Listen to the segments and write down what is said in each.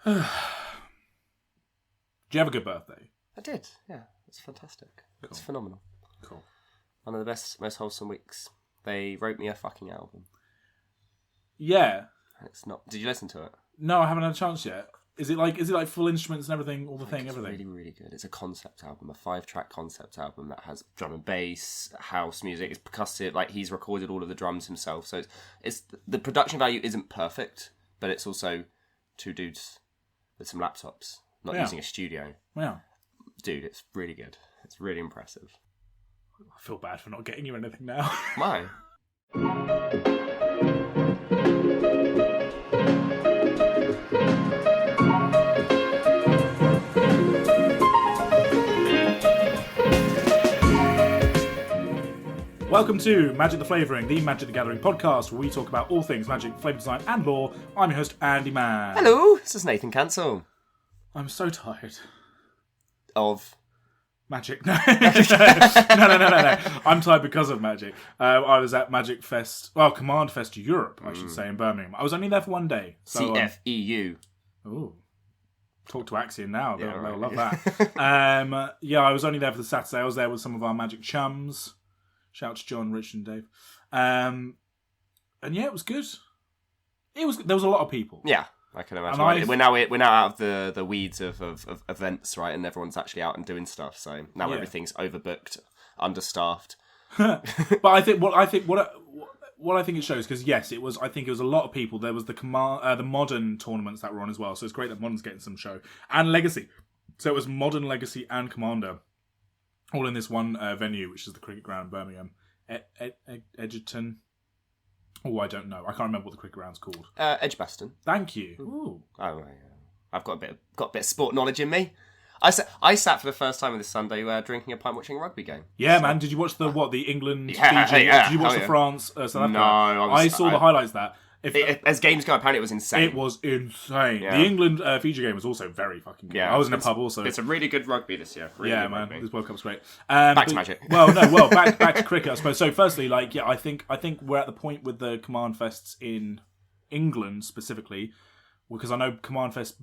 Did you have a good birthday? I did, yeah. It's fantastic. Cool. It's phenomenal. Cool. One of the best, most wholesome weeks. They wrote me a fucking album. Yeah. It's not. Did you listen to it? No, I haven't had a chance yet. Is it like full instruments and everything, all the thing, everything? It's really, really good. It's a concept album, a 5-track concept album that has drum and bass, house music, it's percussive. Like, he's recorded all of the drums himself. So it's the production value isn't perfect, but it's also two dudes with some laptops, not using a studio. Yeah. Dude, it's really good. It's really impressive. I feel bad for not getting you anything now. Why? Welcome to Magic the Flavouring, the Magic the Gathering podcast, where we talk about all things magic, flavour design, and lore. I'm your host, Andy Mann. Hello, this is Nathan Cancel. I'm so tired. Of? Magic. No. No. I'm tired because of Magic. I was at Magic Fest, Command Fest Europe, I should say, in Birmingham. I was only there for one day. So, CFEU. Ooh. Talk to Axion now. They'll love that. I was only there for the Saturday. I was there with some of our Magic chums. Shout out to John, Rich, and Dave. And yeah, it was good. There was a lot of people. Yeah, I can imagine. We're now out of the weeds of events, right? And everyone's actually out and doing stuff. So now everything's overbooked, understaffed. But I think what I think it shows, because yes, it was. I think it was a lot of people. There was the modern tournaments that were on as well. So it's great that modern's getting some show, and Legacy. So it was Modern, Legacy, and Commander, all in this one venue, which is the Cricket Ground, Birmingham. Edgerton. Oh, I don't know. I can't remember what the cricket ground's called. Edgbaston. Thank you. Ooh. Oh, I've got a bit of sport knowledge in me. I sat for the first time this Sunday drinking a pint watching a rugby game. Yeah, man. Did you watch the England Fiji? Yeah. Did you watch the France South Africa? No, I saw the highlights of that. As games go, apparently it was insane. It was insane. Yeah. The England Fiji game was also very fucking good. Yeah, I was in a pub also. It's a really good rugby this year. Really good man. Rugby. This World Cup's great. Back to Magic. Back to cricket, I suppose. So, firstly, I think we're at the point with the Command Fests in England specifically, because I know Command Fest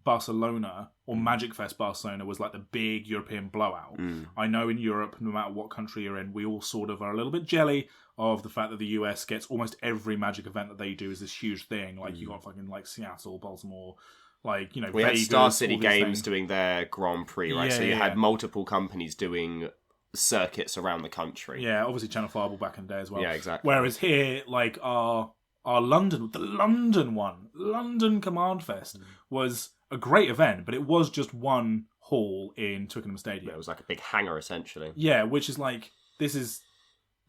Barcelona or Magic Fest Barcelona was like the big European blowout. I know in Europe, no matter what country you're in, we all sort of are a little bit jelly of the fact that the US gets almost every Magic event that they do is this huge thing. Like, you got fucking like Seattle, Baltimore, we Vegas, had Star City Games doing their Grand Prix, right? Yeah, so you had multiple companies doing circuits around the country. Yeah, obviously Channel Fireball back in the day as well. Yeah, exactly. Whereas here, like our London Command Fest was a great event, but it was just one hall in Twickenham Stadium. Yeah, it was like a big hangar, essentially. Yeah, which is like, this is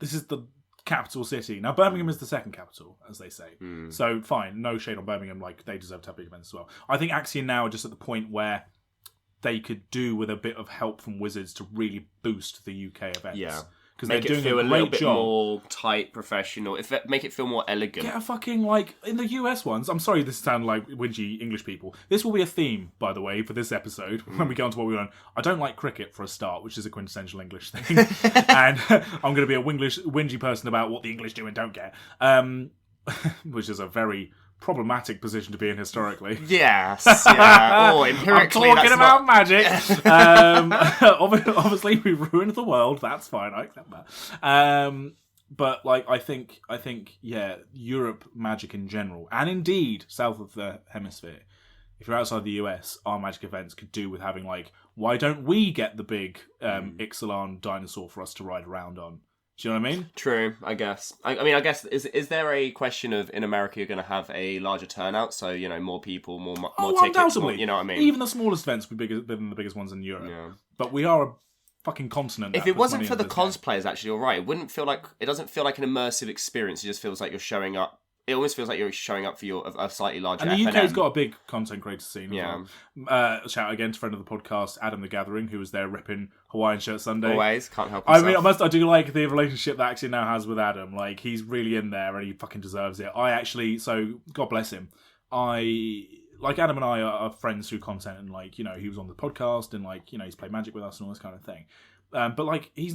the capital city. Now, Birmingham is the second capital, as they say. So, fine, no shade on Birmingham, they deserve to have big events as well. I think Axion now are just at the point where they could do with a bit of help from Wizards to really boost the UK events. Yeah. Because they're doing feel a a little great bit job. more tight, professional. Make it feel more elegant. Get a fucking, in the US ones, I'm sorry this sounds like whingy English people. This will be a theme, by the way, for this episode, when we get on to what we learn. I don't like cricket, for a start, which is a quintessential English thing. And I'm going to be a whingy person about what the English do and don't get. Which is a very problematic position to be in historically. Yes, yeah. Oh, empirically, I'm talking about magic. Obviously, we ruined the world. That's fine. I accept that. But I think, Europe magic in general, and indeed south of the hemisphere. If you're outside the US, our magic events could do with having why don't we get the big Ixalan dinosaur for us to ride around on? Do you know what I mean? True, I guess. I guess, is there a question of, in America, you're going to have a larger turnout, so, more people, more tickets, undoubtedly. You know what I mean? Even the smallest events will be bigger than the biggest ones in Europe. Yeah. But we are a fucking continent. If it wasn't for the cosplayers, actually, you're right. It doesn't feel like an immersive experience. It just feels like you're showing up. It almost feels like you're showing up for a slightly larger And the FNM. UK's got a big content creator scene. Yeah. Shout out again to friend of the podcast, Adam the Gathering, who was there ripping Hawaiian Shirt Sunday. Always, can't help himself. I do like the relationship that Axion now has with Adam. He's really in there and he fucking deserves it. God bless him. Adam and I are friends through content and he was on the podcast and he's played Magic with us and all this kind of thing. But like, he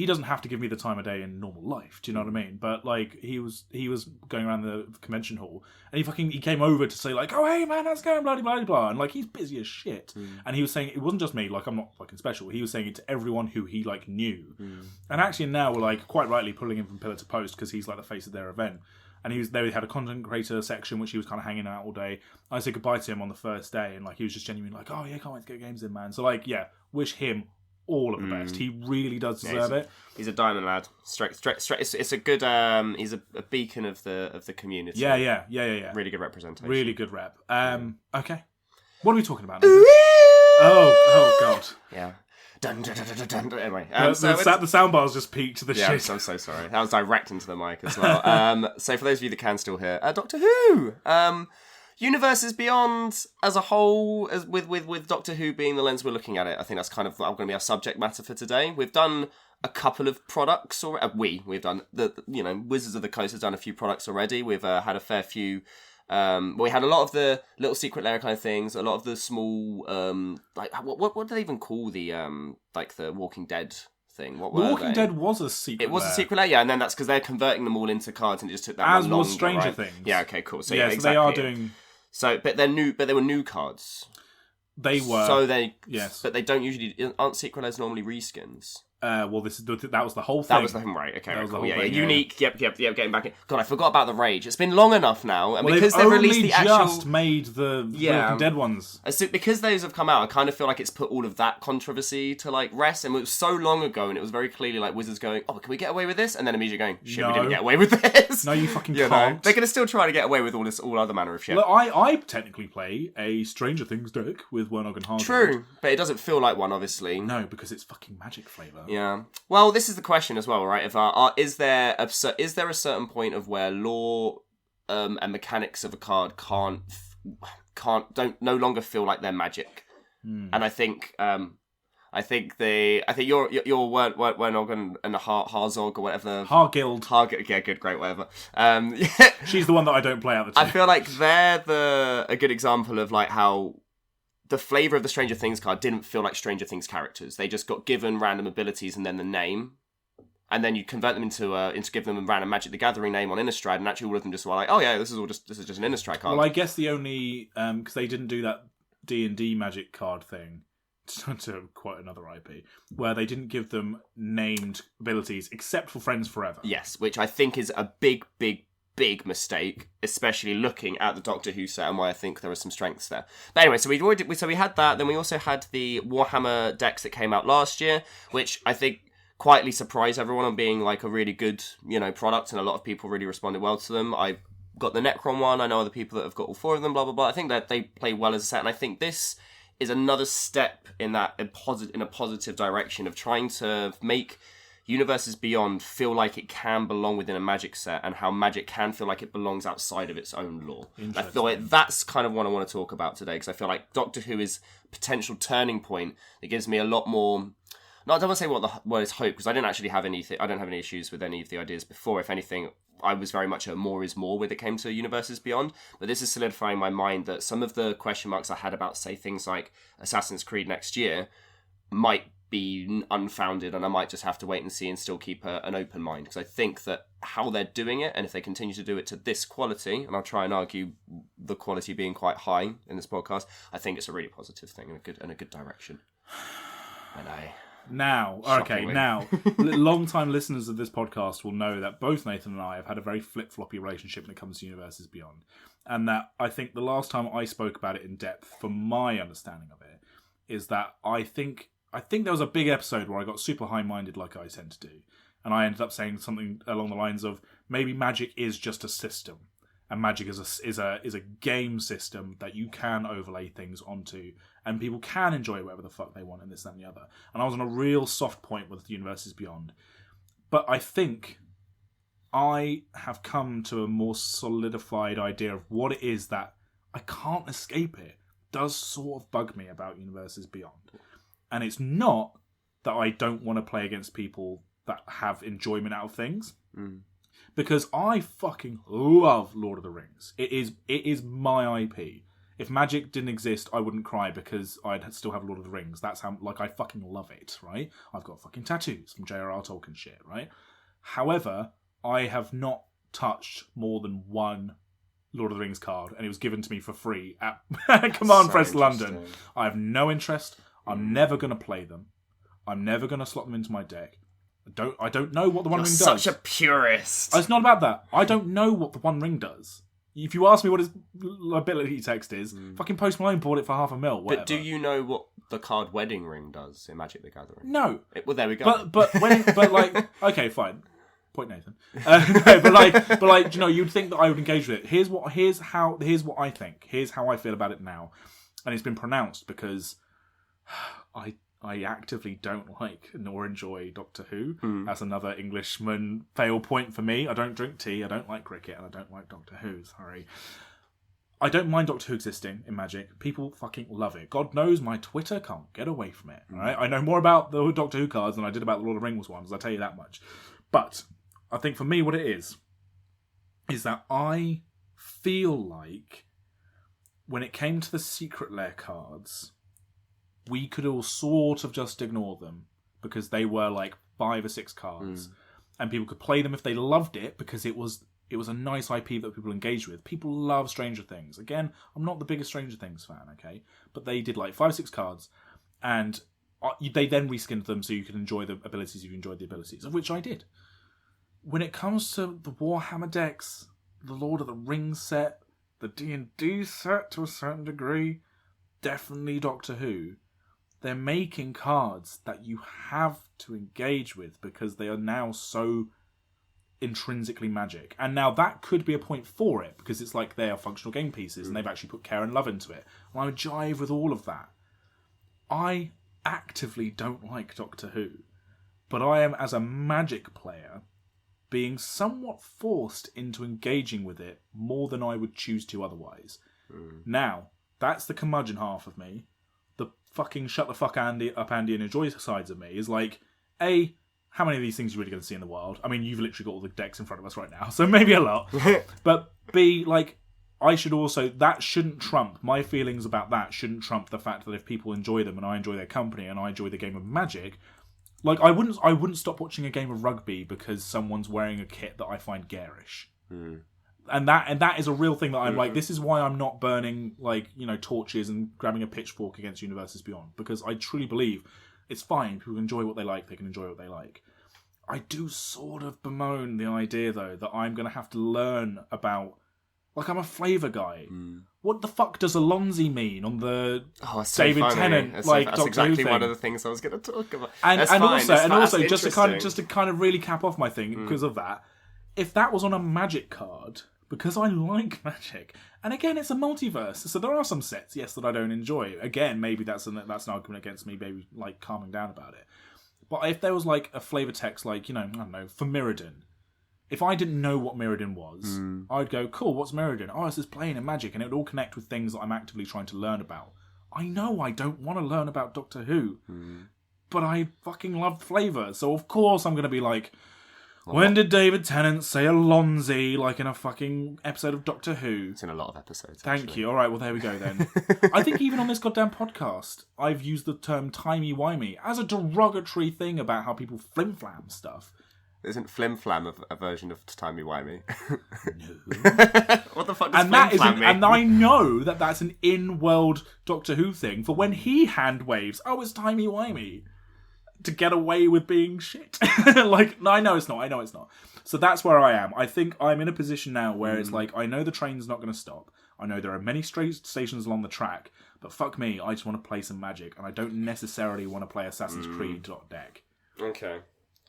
doesn't have to give me the time of day in normal life. Do you know what I mean? But like, he was going around the convention hall, and he came over to say like, oh hey man, how's it going, blah blah blah, and like he's busy as shit. And he was saying it wasn't just me, like I'm not fucking special. He was saying it to everyone who he like knew, and actually now we're like quite rightly pulling him from pillar to post because he's like the face of their event. And they had a content creator section which he was kind of hanging out all day. I said goodbye to him on the first day, and like he was just genuinely like, oh yeah, can't wait to get games in, man. So like, yeah, wish him all of the best. He really does deserve it. He's a diamond lad. Straight. It's a good. He's a beacon of the community. Yeah. Really good representation. Really good rep. Okay. What are we talking about now? Oh God. Yeah. Dun, dun, dun, dun, dun, dun. Anyway, the soundbar's just peaked to the shit. I'm so sorry. That was direct into the mic as well. So for those of you that can still hear, Doctor Who. Universes Beyond as a whole, with Doctor Who being the lens we're looking at it, I think that's kind of going to be our subject matter for today. We've done a couple of products, or we've done Wizards of the Coast has done a few products already. We've had a fair few. We had a lot of the little secret lair kind of things, a lot of the small, like what do they even call the like the Walking Dead thing? What were The Walking Dead was a secret lair. It was a secret lair, yeah, and then that's because they're converting them all into cards, and it just took that as one longer, was Stranger right? Things. Yeah, okay, cool. So yeah, exactly. So they are doing. So, but they're new. But they were new cards. They were. So they. Yes. But they don't usually. Aren't secret lairs normally reskins? Well, that was the whole thing. That was the thing, right? Okay, right, cool. Yeah, thing, unique. Yep. Getting back in. God, I forgot about the Rage. It's been long enough now, and well, because they've released the actual. Just made the Walking Dead ones. So because those have come out, I kind of feel like it's put all of that controversy to like rest. And it was so long ago, and it was very clearly like Wizards going, "Oh, can we get away with this?" And then immediately going, "Shit, we didn't get away with this." No, you fucking can't. They're gonna still try to get away with all other manner of shit. Look, I technically play a Stranger Things deck with Wernog and Hard. True, but it doesn't feel like one, obviously. No, because it's fucking magic flavour. Yeah. Well, this is the question as well, right? If is there a certain point of where lore and mechanics of a card don't no longer feel like they're magic? And I think your Wernog and the Harzog or whatever. Hargild. Yeah, good, great, whatever. She's the one that I don't play out the two. I feel like they're a good example of like how the flavour of the Stranger Things card didn't feel like Stranger Things characters. They just got given random abilities and then the name. And then you convert them into give them a random Magic the Gathering name on Innistrad, and actually all of them just were like, oh yeah, this is just an Innistrad card. Well, I guess the only because they didn't do that D&D Magic card thing, to quote another IP, where they didn't give them named abilities except for Friends Forever. Yes, which I think is a big mistake, especially looking at the Doctor Who set and why I think there are some strengths there. But anyway, so we had that. Then we also had the Warhammer decks that came out last year, which I think quietly surprised everyone on being like a really good, product, and a lot of people really responded well to them. I got the Necron one. I know other people that have got all four of them. Blah blah blah. I think that they play well as a set, and I think this is another step in a positive direction of trying to make Universes Beyond feel like it can belong within a Magic set, and how Magic can feel like it belongs outside of its own lore. I feel like that's kind of what I want to talk about today, because I feel like Doctor Who is a potential turning point that gives me a lot more. No, I don't want to say what is hope, because I didn't actually have anything. I don't have any issues with any of the ideas before. If anything, I was very much a more is more when it came to Universes Beyond. But this is solidifying my mind that some of the question marks I had about, say, things like Assassin's Creed next year might be unfounded, and I might just have to wait and see and still keep an open mind, because I think that how they're doing it, and if they continue to do it to this quality, and I'll try and argue the quality being quite high in this podcast, I think it's a really positive thing and a good direction. Now, long-time listeners of this podcast will know that both Nathan and I have had a very flip-floppy relationship when it comes to Universes Beyond. And that I think the last time I spoke about it in depth, from my understanding of it, is that I think there was a big episode where I got super high-minded like I tend to do. And I ended up saying something along the lines of, maybe Magic is just a system. And Magic is a game system that you can overlay things onto, and people can enjoy whatever the fuck they want in this, that, and the other. And I was on a real soft point with Universes Beyond. But I think I have come to a more solidified idea of what it is that I can't escape it. Does sort of bug me about Universes Beyond. And it's not that I don't want to play against people that have enjoyment out of things. Because I fucking love Lord of the Rings. It is my IP. If magic didn't exist, I wouldn't cry because I'd still have Lord of the Rings. That's how, like, I fucking love it, right? I've got fucking tattoos from J.R.R. Tolkien shit, right? However, I have not touched more than one Lord of the Rings card, and it was given to me for free at Command Press London. I have no interest. I'm never going to play them. I'm never going to slot them into my deck. I don't know what the One Ring does. Such a purist. It's not about that. I don't know what the One Ring does. If you ask me what his ability text is, fucking Post Malone bought it for $500,000. Whatever. But do you know what the card Wedding Ring does in Magic the Gathering? No. Well, there we go. But like, okay, fine. Point Nathan. No, but like, you know, you'd think that I would engage with it. Here's what I think. Here's how I feel about it now, and it's been pronounced because I actively don't like nor enjoy Doctor Who. That's another Englishman fail point for me. I don't drink tea, I don't like cricket, and I don't like Doctor Who. Sorry. I don't mind Doctor Who existing in Magic. People fucking love it. God knows my Twitter can't get away from it. Right? I know more about the Doctor Who cards than I did about the Lord of the Rings ones, I'll tell you that much. But I think for me what it is that I feel like when it came to the Secret Lair cards, we could all sort of just ignore them because they were like 5 or 6 cards, and people could play them if they loved it because it was a nice IP that people engage with. People love Stranger Things. Again, I'm not the biggest Stranger Things fan, okay, but they did like 5 or 6 cards, and they then reskinned them so you could enjoy the abilities if you enjoyed the abilities, of which I did. When it comes to the Warhammer decks, the Lord of the Rings set, the D&D set to a certain degree, definitely Doctor Who. They're making cards that you have to engage with because they are now so intrinsically Magic. And now that could be a point for it because it's like they are functional game pieces and they've actually put care and love into it. And I would jive with all of that. I actively don't like Doctor Who, but I am, as a Magic player, being somewhat forced into engaging with it more than I would choose to otherwise. Now, that's the curmudgeon half of me. The fucking shut the fuck Andy and enjoy sides of me is like, A, how many of these things are you really going to see in the wild? I mean, you've literally got all the decks in front of us right now, so maybe a lot. But B, like, I should also, that shouldn't trump, my feelings about that shouldn't trump the fact that if people enjoy them and I enjoy their company and I enjoy the game of Magic, like, I wouldn't stop watching a game of rugby because someone's wearing a kit that I find garish. And that is a real thing that I'm like, this is why I'm not burning, like, you know, torches and grabbing a pitchfork against Universes Beyond, because I truly believe it's fine. People enjoy what they like. They can enjoy what they like. I do sort of bemoan the idea, though, that I'm going to have to learn about, like, I'm a Flavour guy. What the fuck does Alonzi mean on the David Tennant, that's like, that's Doctor exactly Who one thing? of the things I was going to talk about. And also, just to kind of really cap off my thing because of that, if that was on a Magic card, because I like Magic, and again, it's a multiverse, so there are some sets, yes, that I don't enjoy. Again, maybe that's an argument against me, maybe, like, calming down about it. But if there was, like, a flavour text, like, you know, I don't know, for Mirrodin, if I didn't know what Mirrodin was, I'd go, cool, what's Mirrodin? Oh, it's this plane in Magic, and it would all connect with things that I'm actively trying to learn about. I know I don't want to learn about Doctor Who, but I fucking loved Flavour, so of course I'm going to be like, when did David Tennant say Alonzi, like in a fucking episode of Doctor Who? It's in a lot of episodes, Thank you. All right, well, there we go then. I think even on this goddamn podcast, I've used the term Timey Wimey as a derogatory thing about how people flim-flam stuff. Isn't Flim Flam a version of Timey Wimey? No. What the fuck does And Flim Flam mean? And I know that that's an in-world Doctor Who thing for when he hand waves, oh, it's Timey Wimey, to get away with being shit. Like, no, I know it's not. So that's where I am. I think I'm in a position now where it's like, I know the train's not going to stop. I know there are many stations along the track, but fuck me, I just want to play some Magic, and I don't necessarily want to play Assassin's Creed deck. Okay,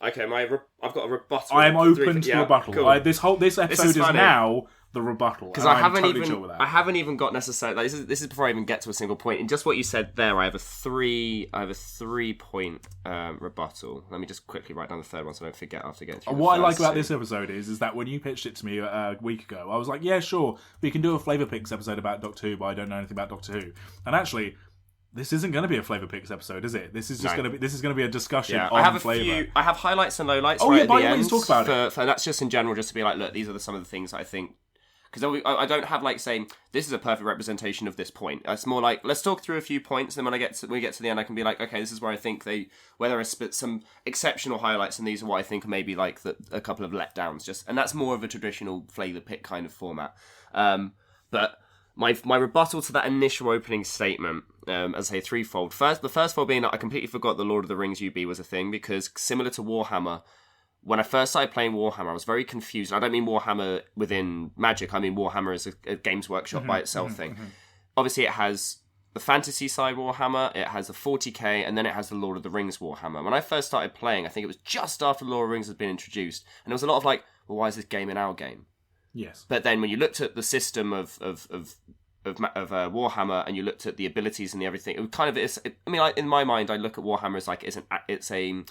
I've got a rebuttal. I am open to rebuttal. Cool. This episode is now the rebuttal, because I haven't even got necessarily. Like, this is before I even get to a single point. And just what you said there, I have a 3 point rebuttal. Let me just quickly write down the third one so I don't forget after getting through. What I like about this episode is that when you pitched it to me a week ago, I was like, yeah, sure, we can do a Flavour Picks episode about Doctor Who, but I don't know anything about Doctor Who. And actually, this isn't going to be a Flavour Picks episode, is it? This is just going to be a discussion on Flavour. I have highlights and lowlights. Oh, right yeah, at by the the way, end. let's talk about it. For that's just in general, just to be like, look, these are some of the things I think Because I don't have like saying this is a perfect representation of this point. It's more like let's talk through a few points, and then when we get to the end, I can be like, okay, this is where I think where there are some exceptional highlights, and these are what I think are maybe like a couple of letdowns. And that's more of a traditional flavour pick kind of format. But my rebuttal to that initial opening statement, as I say, threefold. The first fold being that I completely forgot the Lord of the Rings UB was a thing, because similar to Warhammer, when I first started playing Warhammer, I was very confused. I don't mean Warhammer within Magic. I mean Warhammer as a Games Workshop by itself thing. Obviously, it has the fantasy side Warhammer, it has the 40k, and then it has the Lord of the Rings Warhammer. When I first started playing, I think it was just after the Lord of the Rings had been introduced, and there was a lot of like, well, why is this game in our game? Yes. But then when you looked at the system of Warhammer, and you looked at the abilities and the everything, it was kind of. In my mind, I look at Warhammer as like it's a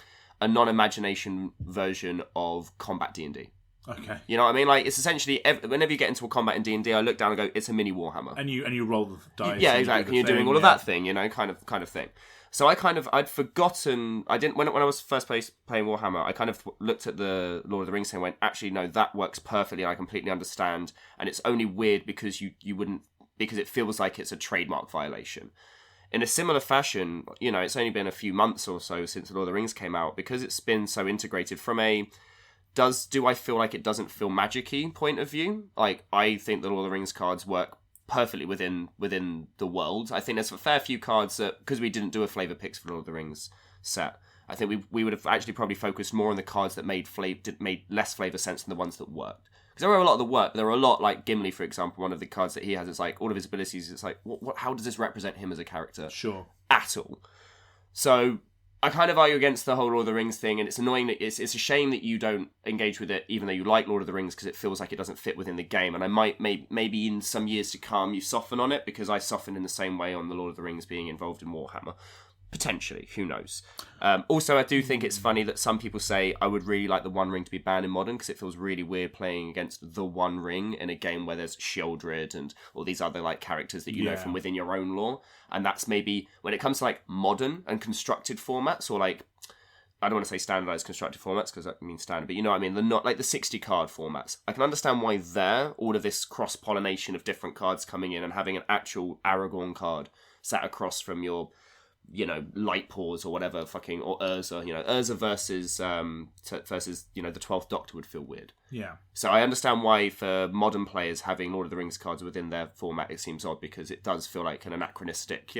non-imagination version of combat D&D. Okay. You know what I mean? Like, it's essentially whenever you get into a combat in D&D, I look down and go, it's a mini Warhammer. And you roll the dice. Yeah, exactly. You're doing all of that thing, kind of thing. So I'd forgotten. I didn't when I was first playing Warhammer. I kind of looked at the Lord of the Rings thing and went, actually, no, that works perfectly. I completely understand, and it's only weird because you wouldn't, because it feels like it's a trademark violation. In a similar fashion, it's only been a few months or so since Lord of the Rings came out, because it's been so integrated from do I feel like it doesn't feel magic-y point of view? Like, I think the Lord of the Rings cards work perfectly within the world. I think there's a fair few cards that, because we didn't do a flavor picks for Lord of the Rings set, I think we would have actually probably focused more on the cards that made less flavor sense than the ones that worked. Because there were a lot of the work. There were a lot, like Gimli, for example, one of the cards that he has, it's like, all of his abilities, it's like, how does this represent him as a character? Sure. At all. So, I kind of argue against the whole Lord of the Rings thing, and it's annoying that it's a shame that you don't engage with it, even though you like Lord of the Rings, because it feels like it doesn't fit within the game, and I might, maybe in some years to come, you soften on it, because I soften in the same way on the Lord of the Rings being involved in Warhammer. Potentially, who knows? Also, I do think it's funny that some people say I would really like the One Ring to be banned in Modern, because it feels really weird playing against the One Ring in a game where there's Sheoldred and all these other like characters that you know from within your own lore. And that's maybe when it comes to like modern and constructed formats, or like, I don't want to say standardized constructed formats because that means standard, but you know what I mean, the not like the 60 card formats. I can understand why all of this cross pollination of different cards coming in and having an actual Aragorn card sat across from your light paws or whatever, or Urza, Urza versus the 12th Doctor would feel weird. Yeah. So I understand why for modern players having Lord of the Rings cards within their format, it seems odd, because it does feel like an anachronistic,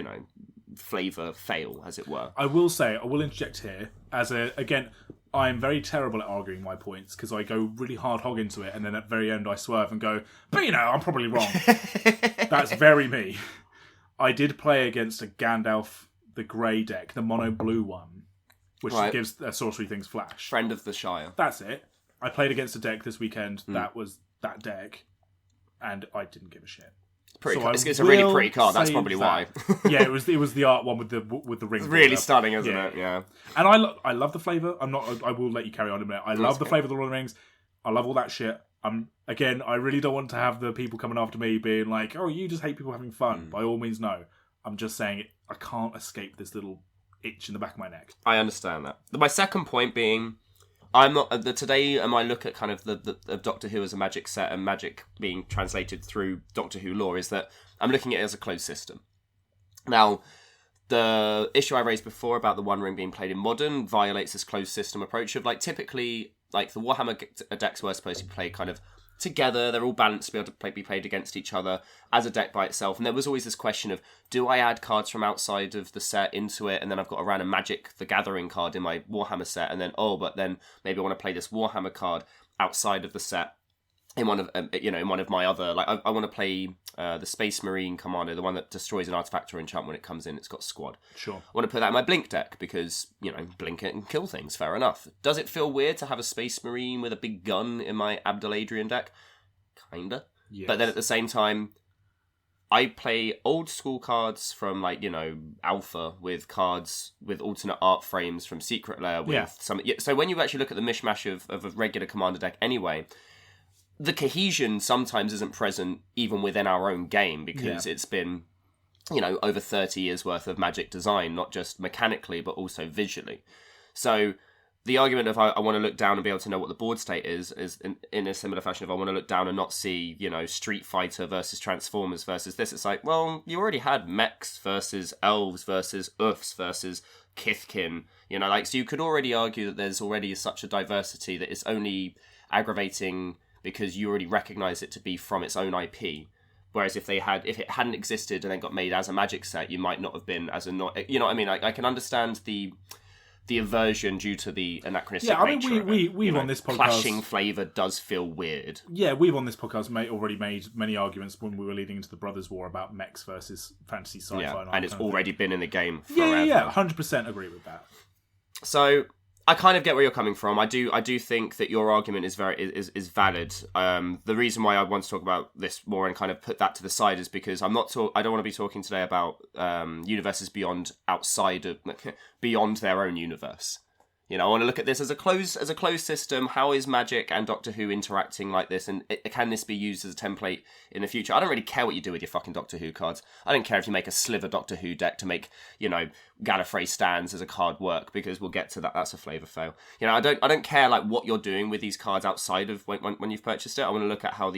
flavour fail, as it were. I will interject here, again, I'm very terrible at arguing my points, because I go really hard hog into it, and then at the very end I swerve and go, but I'm probably wrong. That's very me. I did play against a Gandalf the Grey deck, the mono blue one, which gives sorcery things flash. Friend of the Shire. That's it. I played against a deck this weekend that was that deck, and I didn't give a shit. It's a really pretty card. That's probably why. Yeah, it was the art one with the ring. It's really stunning, isn't it? Yeah. And I love the flavour. I will let you carry on in a minute. I love the flavour of the Lord of the Rings. I love all that shit. Again, I really don't want to have the people coming after me being like, "Oh, you just hate people having fun." By all means, no. I'm just saying I can't escape this little itch in the back of my neck. I understand that. My second point being, I'm not today. I look at kind of the Doctor Who as a Magic set and Magic being translated through Doctor Who lore, is that I'm looking at it as a closed system. Now, the issue I raised before about the One Ring being played in Modern violates this closed system approach of typically the Warhammer decks were supposed to be played kind of together. They're all balanced to be able to be played against each other as a deck by itself. And there was always this question of, do I add cards from outside of the set into it? And then I've got a random Magic the Gathering card in my Warhammer set. And then, but then maybe I want to play this Warhammer card outside of the set in one of my other, I want to play the Space Marine Commander, the one that destroys an artifact or enchantment when it comes in. It's got squad. Sure. I want to put that in my Blink deck because, blink it and kill things. Fair enough. Does it feel weird to have a Space Marine with a big gun in my Abdel-Adrian deck? Kinda. Yes. But then at the same time, I play old school cards from Alpha with cards with alternate art frames from Secret Lair with some. So when you actually look at the mishmash of a regular Commander deck anyway, the cohesion sometimes isn't present even within our own game because it's been, over 30 years worth of Magic design, not just mechanically, but also visually. So the argument of I want to look down and be able to know what the board state is in a similar fashion. If I want to look down and not see, Street Fighter versus Transformers versus this, it's like, well, you already had mechs versus elves versus oofs versus Kithkin, so you could already argue that there's already such a diversity that it's only aggravating because you already recognise it to be from its own IP. Whereas if it hadn't existed and then got made as a Magic set, you might not have been as a not. You know what I mean? I can understand the aversion due to the anachronistic nature of it. We've on this podcast... Clashing flavour does feel weird. Yeah, we've on this podcast already made many arguments when we were leading into the Brothers War about mechs versus fantasy sci-fi. Yeah, and it's already been in the game forever. Yeah, 100% agree with that. So... I kind of get where you're coming from. I do think that your argument is valid. The reason why I want to talk about this more and kind of put that to the side is because I don't want to be talking today about universes beyond their own universe. I want to look at this as a closed system. How is Magic and Doctor Who interacting like this? And can this be used as a template in the future? I don't really care what you do with your fucking Doctor Who cards. I don't care if you make a sliver Doctor Who deck to make, Gallifrey stands as a card work, because we'll get to that. That's a flavour fail. I don't care like what you're doing with these cards outside of when you've purchased it. I want to look at how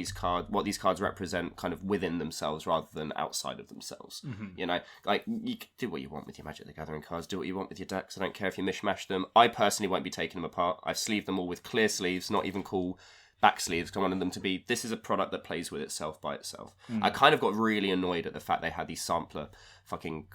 what these cards represent kind of within themselves rather than outside of themselves. Mm-hmm. You can do what you want with your Magic the Gathering cards. Do what you want with your decks. I don't care if you mishmash them. I personally won't be taking them apart. I've sleeved them all with clear sleeves, not even cool back sleeves, because I wanted them to be, this is a product that plays with itself by itself. I kind of got really annoyed at the fact they had these sampler fucking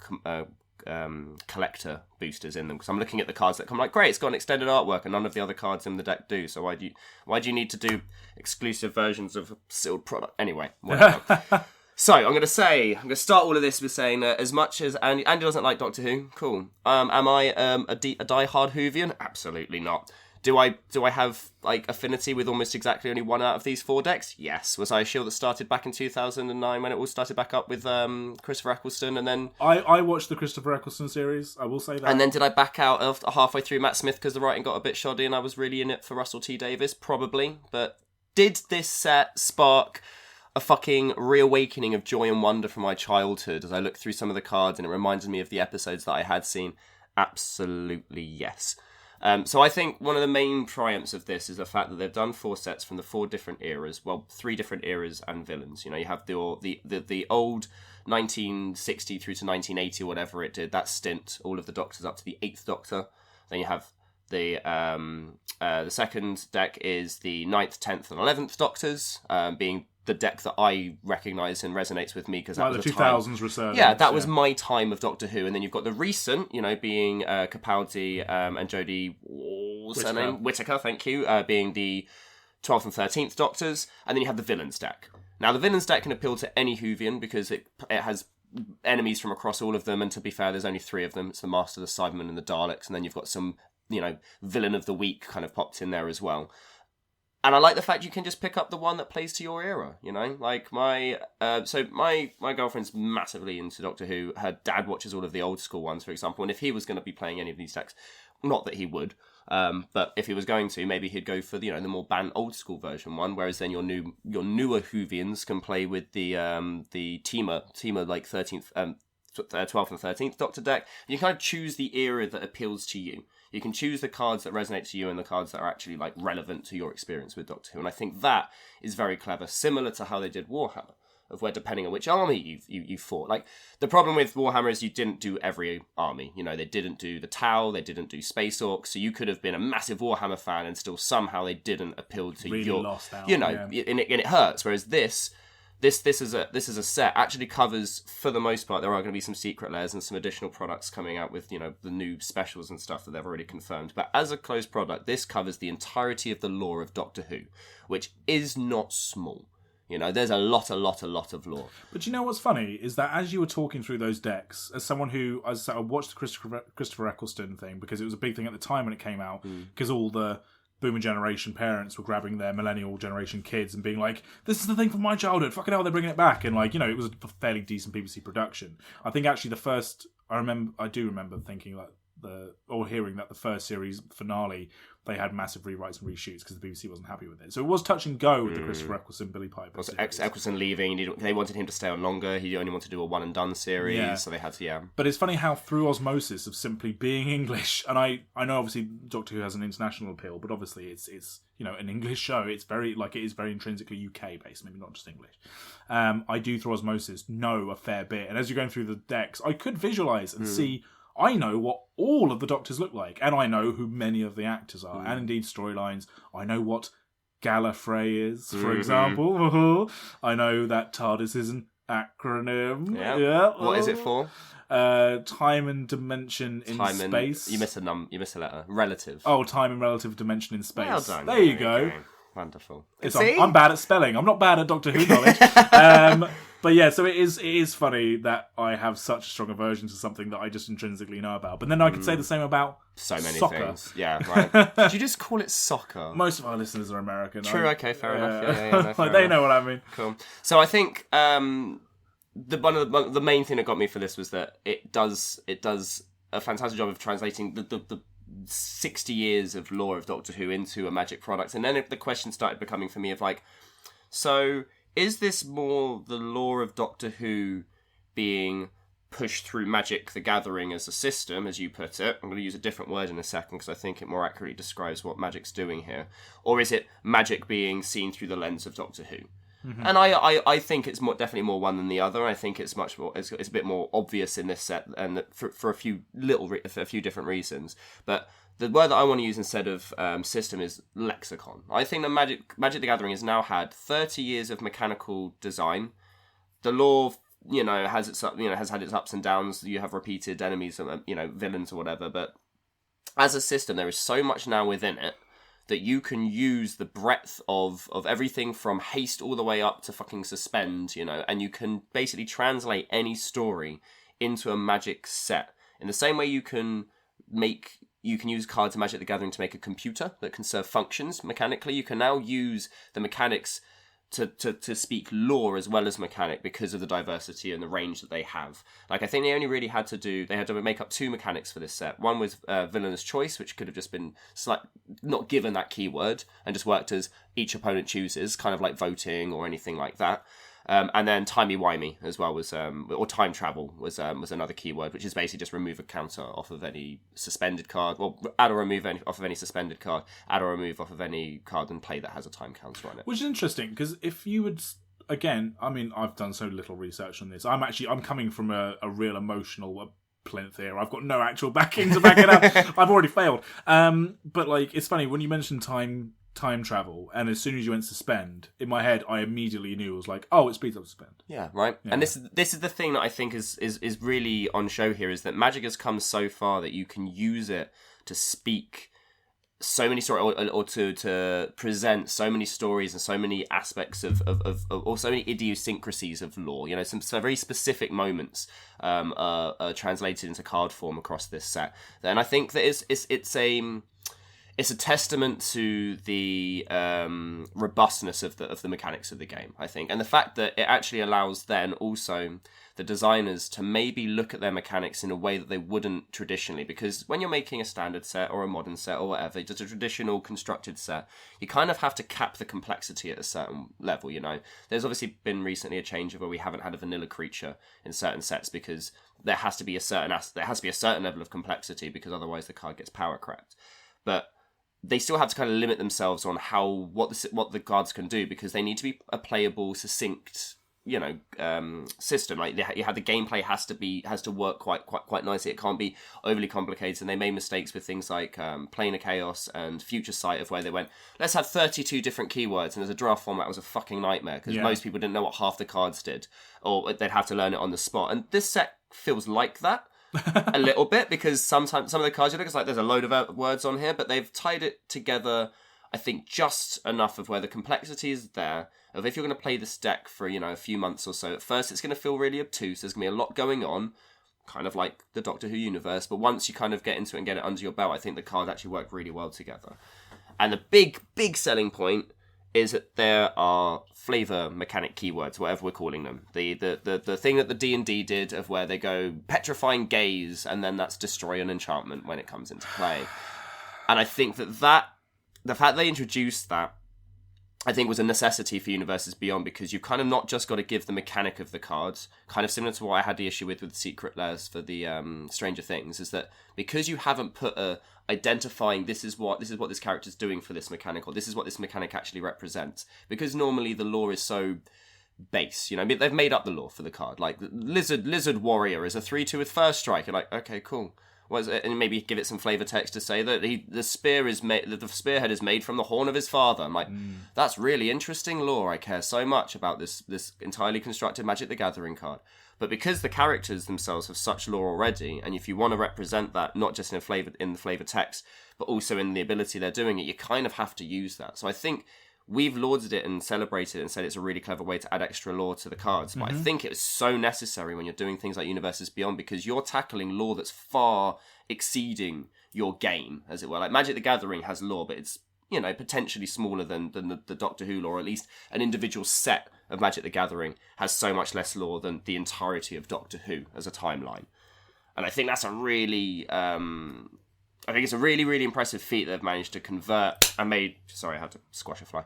collector boosters in them, because I'm looking at the cards that come like, great, it's got an extended artwork and none of the other cards in the deck do, so why do you need to do exclusive versions of a sealed product? Anyway, whatever. So, I'm going to start all of this with saying that as much as Andy doesn't like Doctor Who, cool. Am I a die-hard Whovian? Absolutely not. Do I have like affinity with almost exactly only one out of these 4 decks? Yes. Was I a shield that started back in 2009 when it all started back up with Christopher Eccleston, and then... I watched the Christopher Eccleston series, I will say that. And then did I back out after halfway through Matt Smith because the writing got a bit shoddy and I was really in it for Russell T Davies? Probably. But did this set spark a fucking reawakening of joy and wonder from my childhood as I look through some of the cards and it reminded me of the episodes that I had seen? Absolutely yes. So I think one of the main triumphs of this is the fact that they've done 4 sets from the 4 different eras, 3 different eras and villains. You have the old 1960 through to 1980 or whatever it did, that stint, all of the Doctors up to the 8th Doctor. Then you have the second deck is the 9th, 10th and 11th Doctors, being the deck that I recognise and resonates with me because that was the 2000s resurgence. Yeah, that was my time of Doctor Who, and then you've got the recent, being Capaldi and Jodie Whittaker, thank you, being the 12th and 13th Doctors, and then you have the villains deck. Now, the villains deck can appeal to any Whovian because it has enemies from across all of them, and to be fair, there's only 3 of them. It's the Master, the Cybermen, and the Daleks, and then you've got some, villain of the week kind of popped in there as well. And I like the fact you can just pick up the one that plays to your era, Like my girlfriend's massively into Doctor Who. Her dad watches all of the old school ones, for example. And if he was going to be playing any of these decks, not that he would, but if he was going to, maybe he'd go for the more banned old school version one. Whereas then your newer Whovians can play with the Teamer like 13th, 12th and 13th Doctor deck. And you kind of choose the era that appeals to you. You can choose the cards that resonate to you and the cards that are actually like relevant to your experience with Doctor Who. And I think that is very clever, similar to how they did Warhammer, of where depending on which army you fought. Like, the problem with Warhammer is you didn't do every army. They didn't do the Tau, they didn't do Space Orcs, so you could have been a massive Warhammer fan and still somehow they didn't appeal to really your... lost out, and it hurts. Whereas this is a set actually covers, for the most part, there are going to be some secret layers and some additional products coming out with, the new specials and stuff that they've already confirmed. But as a closed product, this covers the entirety of the lore of Doctor Who, which is not small. There's a lot of lore. But what's funny is that as you were talking through those decks, as someone who, I watched the Christopher Eccleston thing because it was a big thing at the time when it came out, because all the boomer generation parents were grabbing their millennial generation kids and being like, this is the thing from my childhood, fucking hell, they're bringing it back. And it was a fairly decent BBC production. I think actually the first, I do remember thinking like, or hearing that the first series finale they had massive rewrites and reshoots because the BBC wasn't happy with it. So it was touch and go with the Christopher Eccleston, Billy Piper. Also, Eccleston leaving, they wanted him to stay on longer. He only wanted to do a one and done series, so they had to. But it's funny how through osmosis of simply being English, and I know obviously Doctor Who has an international appeal, but obviously it's an English show. It's very it is very intrinsically UK based, maybe not just English. I do through osmosis know a fair bit, and as you're going through the decks, I could visualise and see. I know what all of the Doctors look like, and I know who many of the actors are, and indeed storylines. I know what Gallifrey is, for example. I know that TARDIS is an acronym. Yeah. What is it for? Time and dimension in space. You missed a letter. Relative. Oh, time and relative dimension in space. Well done. There you go. Wonderful. I'm bad at spelling. I'm not bad at Doctor Who knowledge. But yeah, so it is funny that I have such a strong aversion to something that I just intrinsically know about. But then I could say the same about so many soccer. Things. Yeah, right. Did you just call it soccer? Most of our listeners are American. True. Okay. Fair enough. Yeah, no, they know what I mean. Cool. So I think the main thing that got me for this was that it does a fantastic job of translating the 60 years of lore of Doctor Who into a magic product. And then the question started becoming for me of like, so is this more the lore of Doctor Who being pushed through Magic the Gathering as a system, as you put it? I'm going to use a different word in a second because I think it more accurately describes what Magic's doing here. Or is it Magic being seen through the lens of Doctor Who? And I think it's definitely more one than the other. I think it's much more. It's a bit more obvious in this set, and for a few different reasons. But the word that I want to use instead of system is lexicon. I think that Magic the Gathering has now had 30 years of mechanical design. The lore, has had its ups and downs. You have repeated enemies, villains or whatever. But as a system, there is so much now within it that you can use the breadth of everything from haste all the way up to fucking suspend, and you can basically translate any story into a magic set. In the same way you can use cards in Magic the Gathering to make a computer that can serve functions mechanically, you can now use the mechanics to speak lore as well as mechanic because of the diversity and the range that they have. Like, I think they had to make up two mechanics for this set. One was Villainous Choice, which could have just been not given that keyword and just worked as each opponent chooses, kind of like voting or anything like that. And then Timey Wimey as well was, or time travel was another keyword, which is basically just remove a counter off of any suspended card, or add or remove off of any suspended card, add or remove off of any card and play that has a time counter on it. Which is interesting, because if you would, again, I mean, I've done so little research on this. I'm coming from a real emotional plinth here. I've got no actual backing to back it up. I've already failed. But like, it's funny, when you mentioned time travel, and as soon as you went suspend, in my head I immediately knew it was like, oh, it speeds up suspend. Yeah, right. Yeah. And this is the thing that I think is really on show here, is that Magic has come so far that you can use it to speak so many stories, or to present so many stories and so many aspects of or so many idiosyncrasies of lore. Some very specific moments are translated into card form across this set. And I think that it's a testament to the robustness of the mechanics of the game, I think. And the fact that it actually allows then also the designers to maybe look at their mechanics in a way that they wouldn't traditionally. Because when you're making a standard set or a modern set or whatever, just a traditional constructed set, you kind of have to cap the complexity at a certain level, There's obviously been recently a change where we haven't had a vanilla creature in certain sets because there has to be a certain level of complexity, because otherwise the card gets power crept. But they still have to kind of limit themselves on what the cards can do, because they need to be a playable, succinct, system. Like the gameplay has to work quite nicely. It can't be overly complicated. And they made mistakes with things like Plane of Chaos and Future Sight, of where they went, let's have 32 different keywords, and as a draft format, it was a fucking nightmare because most people didn't know what half the cards did, or they'd have to learn it on the spot. And this set feels like that. A little bit, because sometimes some of the cards you look, it's like there's a load of words on here, but they've tied it together, I think, just enough of where the complexity is there, of if you're going to play this deck for a few months or so, at first it's going to feel really obtuse, there's going to be a lot going on, kind of like the Doctor Who universe, but once you kind of get into it and get it under your belt, I think the cards actually work really well together. And the big selling point is that there are flavor mechanic keywords, whatever we're calling them. The thing that the D&D did of where they go petrifying gaze, and then that's destroy an enchantment when it comes into play. And I think that the fact they introduced that, I think, was a necessity for Universes Beyond, because you've kind of not just got to give the mechanic of the cards, kind of similar to what I had the issue with Secret Lairs for the Stranger Things, is that because you haven't put identifying this is what this character's doing for this mechanic, or this is what this mechanic actually represents, because normally the lore is so base, you know, they've made up the lore for the card, like Lizard Warrior is a 3/2 with first strike, you're like, okay, cool. And maybe give it some flavor text to say that the spearhead is made from the horn of his father. I'm like, that's really interesting lore. I care so much about this entirely constructed Magic the Gathering card. But because the characters themselves have such lore already, and if you want to represent that not just in the flavor text, but also in the ability they're doing it, you kind of have to use that. So I think we've lauded it and celebrated it and said it's a really clever way to add extra lore to the cards. But I think it was so necessary when you're doing things like Universes Beyond, because you're tackling lore that's far exceeding your game, as it were. Like Magic the Gathering has lore, but it's, you know, potentially smaller than the Doctor Who lore, or at least an individual set of Magic the Gathering has so much less lore than the entirety of Doctor Who as a timeline. And I think that's a really... I think it's a really, really impressive feat they've managed to convert and made... Sorry, I had to squash a fly.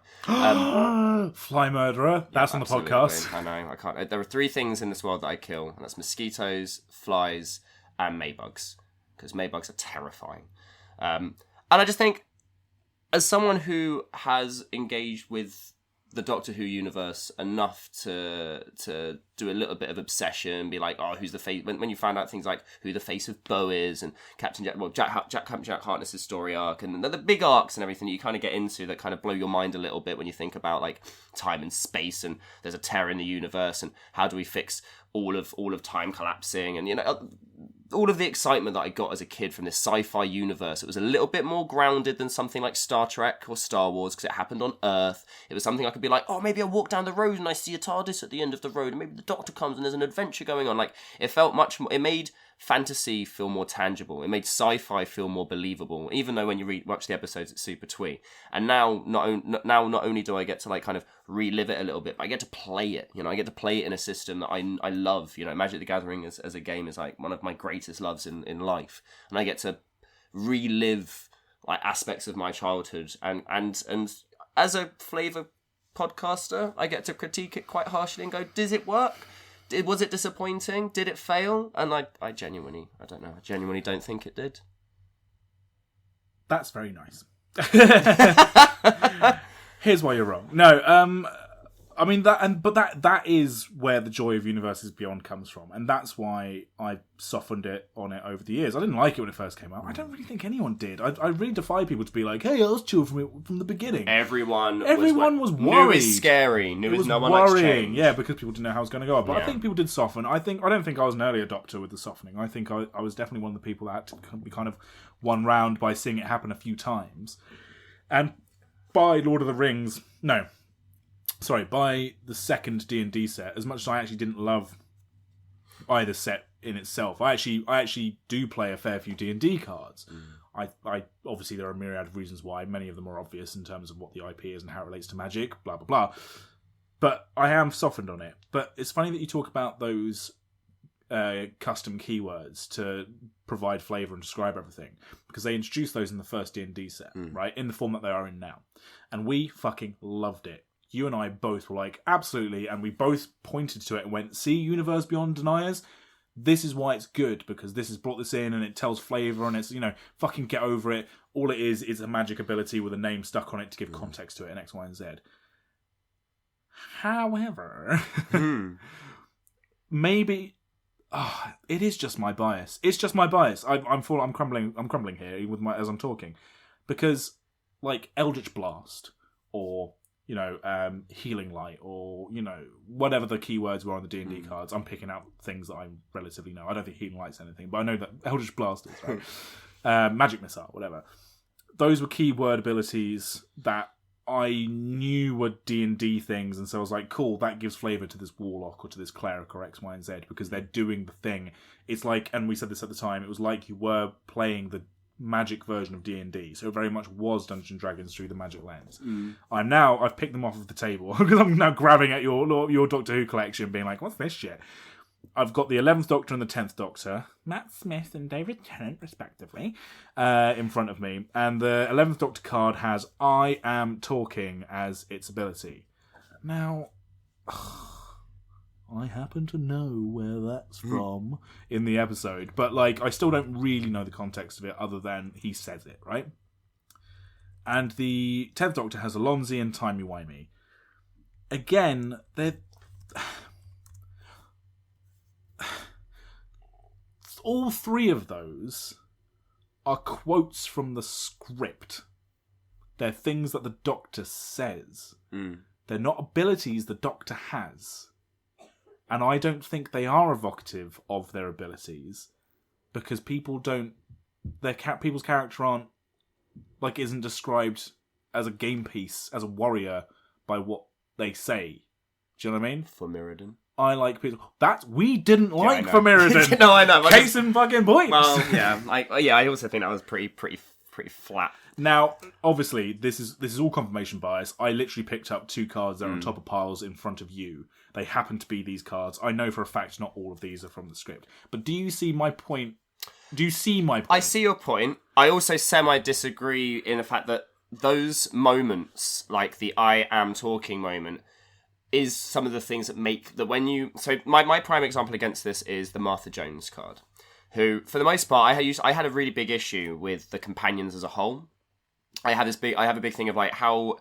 Fly murderer. That's on the podcast. I know, I can't. There are 3 things in this world that I kill, and that's mosquitoes, flies, and maybugs. Because maybugs are terrifying. And I just think, as someone who has engaged with the Doctor Who universe enough to do a little bit of obsession, be like, oh, who's the face? When you find out things like who the face of Bo is, and Captain Jack Harkness's story arc, and the big arcs and everything that you kind of get into that kind of blow your mind a little bit when you think about like time and space, and there's a tear in the universe, and how do we fix all of time collapsing, and you know, all of the excitement that I got as a kid from this sci-fi universe. It was a little bit more grounded than something like Star Trek or Star Wars, because it happened on Earth. It was something I could be like, oh, maybe I walk down the road and I see a TARDIS at the end of the road, and maybe the Doctor comes and there's an adventure going on. Like, it felt much more... It made fantasy feel more tangible. It made sci-fi feel more believable, even though when you watch the episodes, it's super twee. And now, not only do I get to like kind of relive it a little bit, but I get to play it. You know, I get to play it in a system that I love. You know, Magic the Gathering as a game is like one of my greatest loves in life, and I get to relive like aspects of my childhood. And as a flavor podcaster, I get to critique it quite harshly and go, does it work? Was it disappointing? Did it fail? And I genuinely don't think it did. That's very nice. Here's why you're wrong. No, I mean that is where the joy of Universes Beyond comes from, and that's why I softened it on it over the years. I didn't like it when it first came out. I don't really think anyone did. I really defy people to be like, "Hey, I was chill from the beginning." Everyone was worried. Knew it's scary. Knew it's no one likes change. Yeah, because people didn't know how it was going to go. But I think people did soften. I don't think I was an early adopter with the softening. I think I was definitely one of the people that had to be kind of won round by seeing it happen a few times, and by Lord of the Rings, no. Sorry, by the second D&D set, as much as I actually didn't love either set in itself, I actually do play a fair few D&D cards. I obviously there are a myriad of reasons why. Many of them are obvious in terms of what the IP is and how it relates to Magic, blah, blah, blah. But I am softened on it. But it's funny that you talk about those custom keywords to provide flavour and describe everything, because they introduced those in the first D&D set, right? In the form that they are in now. And we fucking loved it. You and I both were like, absolutely, and we both pointed to it and went, see, Universe Beyond Deniers? This is why it's good, because this has brought this in and it tells flavour and it's, you know, fucking get over it. All it is a magic ability with a name stuck on it to give context to it in X, Y, and Z. However, maybe... it is just my bias. It's just my bias. I'm crumbling here with as I'm talking, because like Eldritch Blast or you know Healing Light or you know whatever the keywords were on the D&D cards. I'm picking out things that I relatively know. I don't think Healing Light's anything, but I know that Eldritch Blast is right. Magic Missile, whatever. Those were keyword abilities that I knew were D&D things, and so I was like, cool, that gives flavour to this Warlock or to this Cleric or X, Y, and Z, because they're doing the thing. It's like, and we said this at the time, it was like you were playing the Magic version of D&D, so it very much was Dungeons and Dragons through the Magic lens. I've picked them off of the table because I'm now grabbing at your Doctor Who collection, being like, what's this shit? I've got the 11th Doctor and the 10th Doctor, Matt Smith and David Tennant, respectively, in front of me. And the 11th Doctor card has I Am Talking as its ability. Now, I happen to know where that's from in the episode, but I still don't really know the context of it other than he says it, right? And the 10th Doctor has Alonzi and Timey Wimey. Again, they're... all three of those are quotes from the script. They're things that the Doctor says. They're not abilities the Doctor has. And I don't think they are evocative of their abilities because people's character aren't, isn't described as a game piece, as a warrior, by what they say. Do you know what I mean? For Mirrodin. I like people. We didn't like for Mirrodin. No, I know. Case in fucking point. Well, yeah. I also think that was pretty flat. Now, obviously, this is all confirmation bias. I literally picked up 2 cards that are on top of piles in front of you. They happen to be these cards. I know for a fact not all of these are from the script. But do you see my point? I see your point. I also semi-disagree in the fact that those moments, like the I am talking moment, is some of the things that make that when you... So my prime example against this is the Martha Jones card, who, for the most part, I had a really big issue with the companions as a whole. I have a big thing of how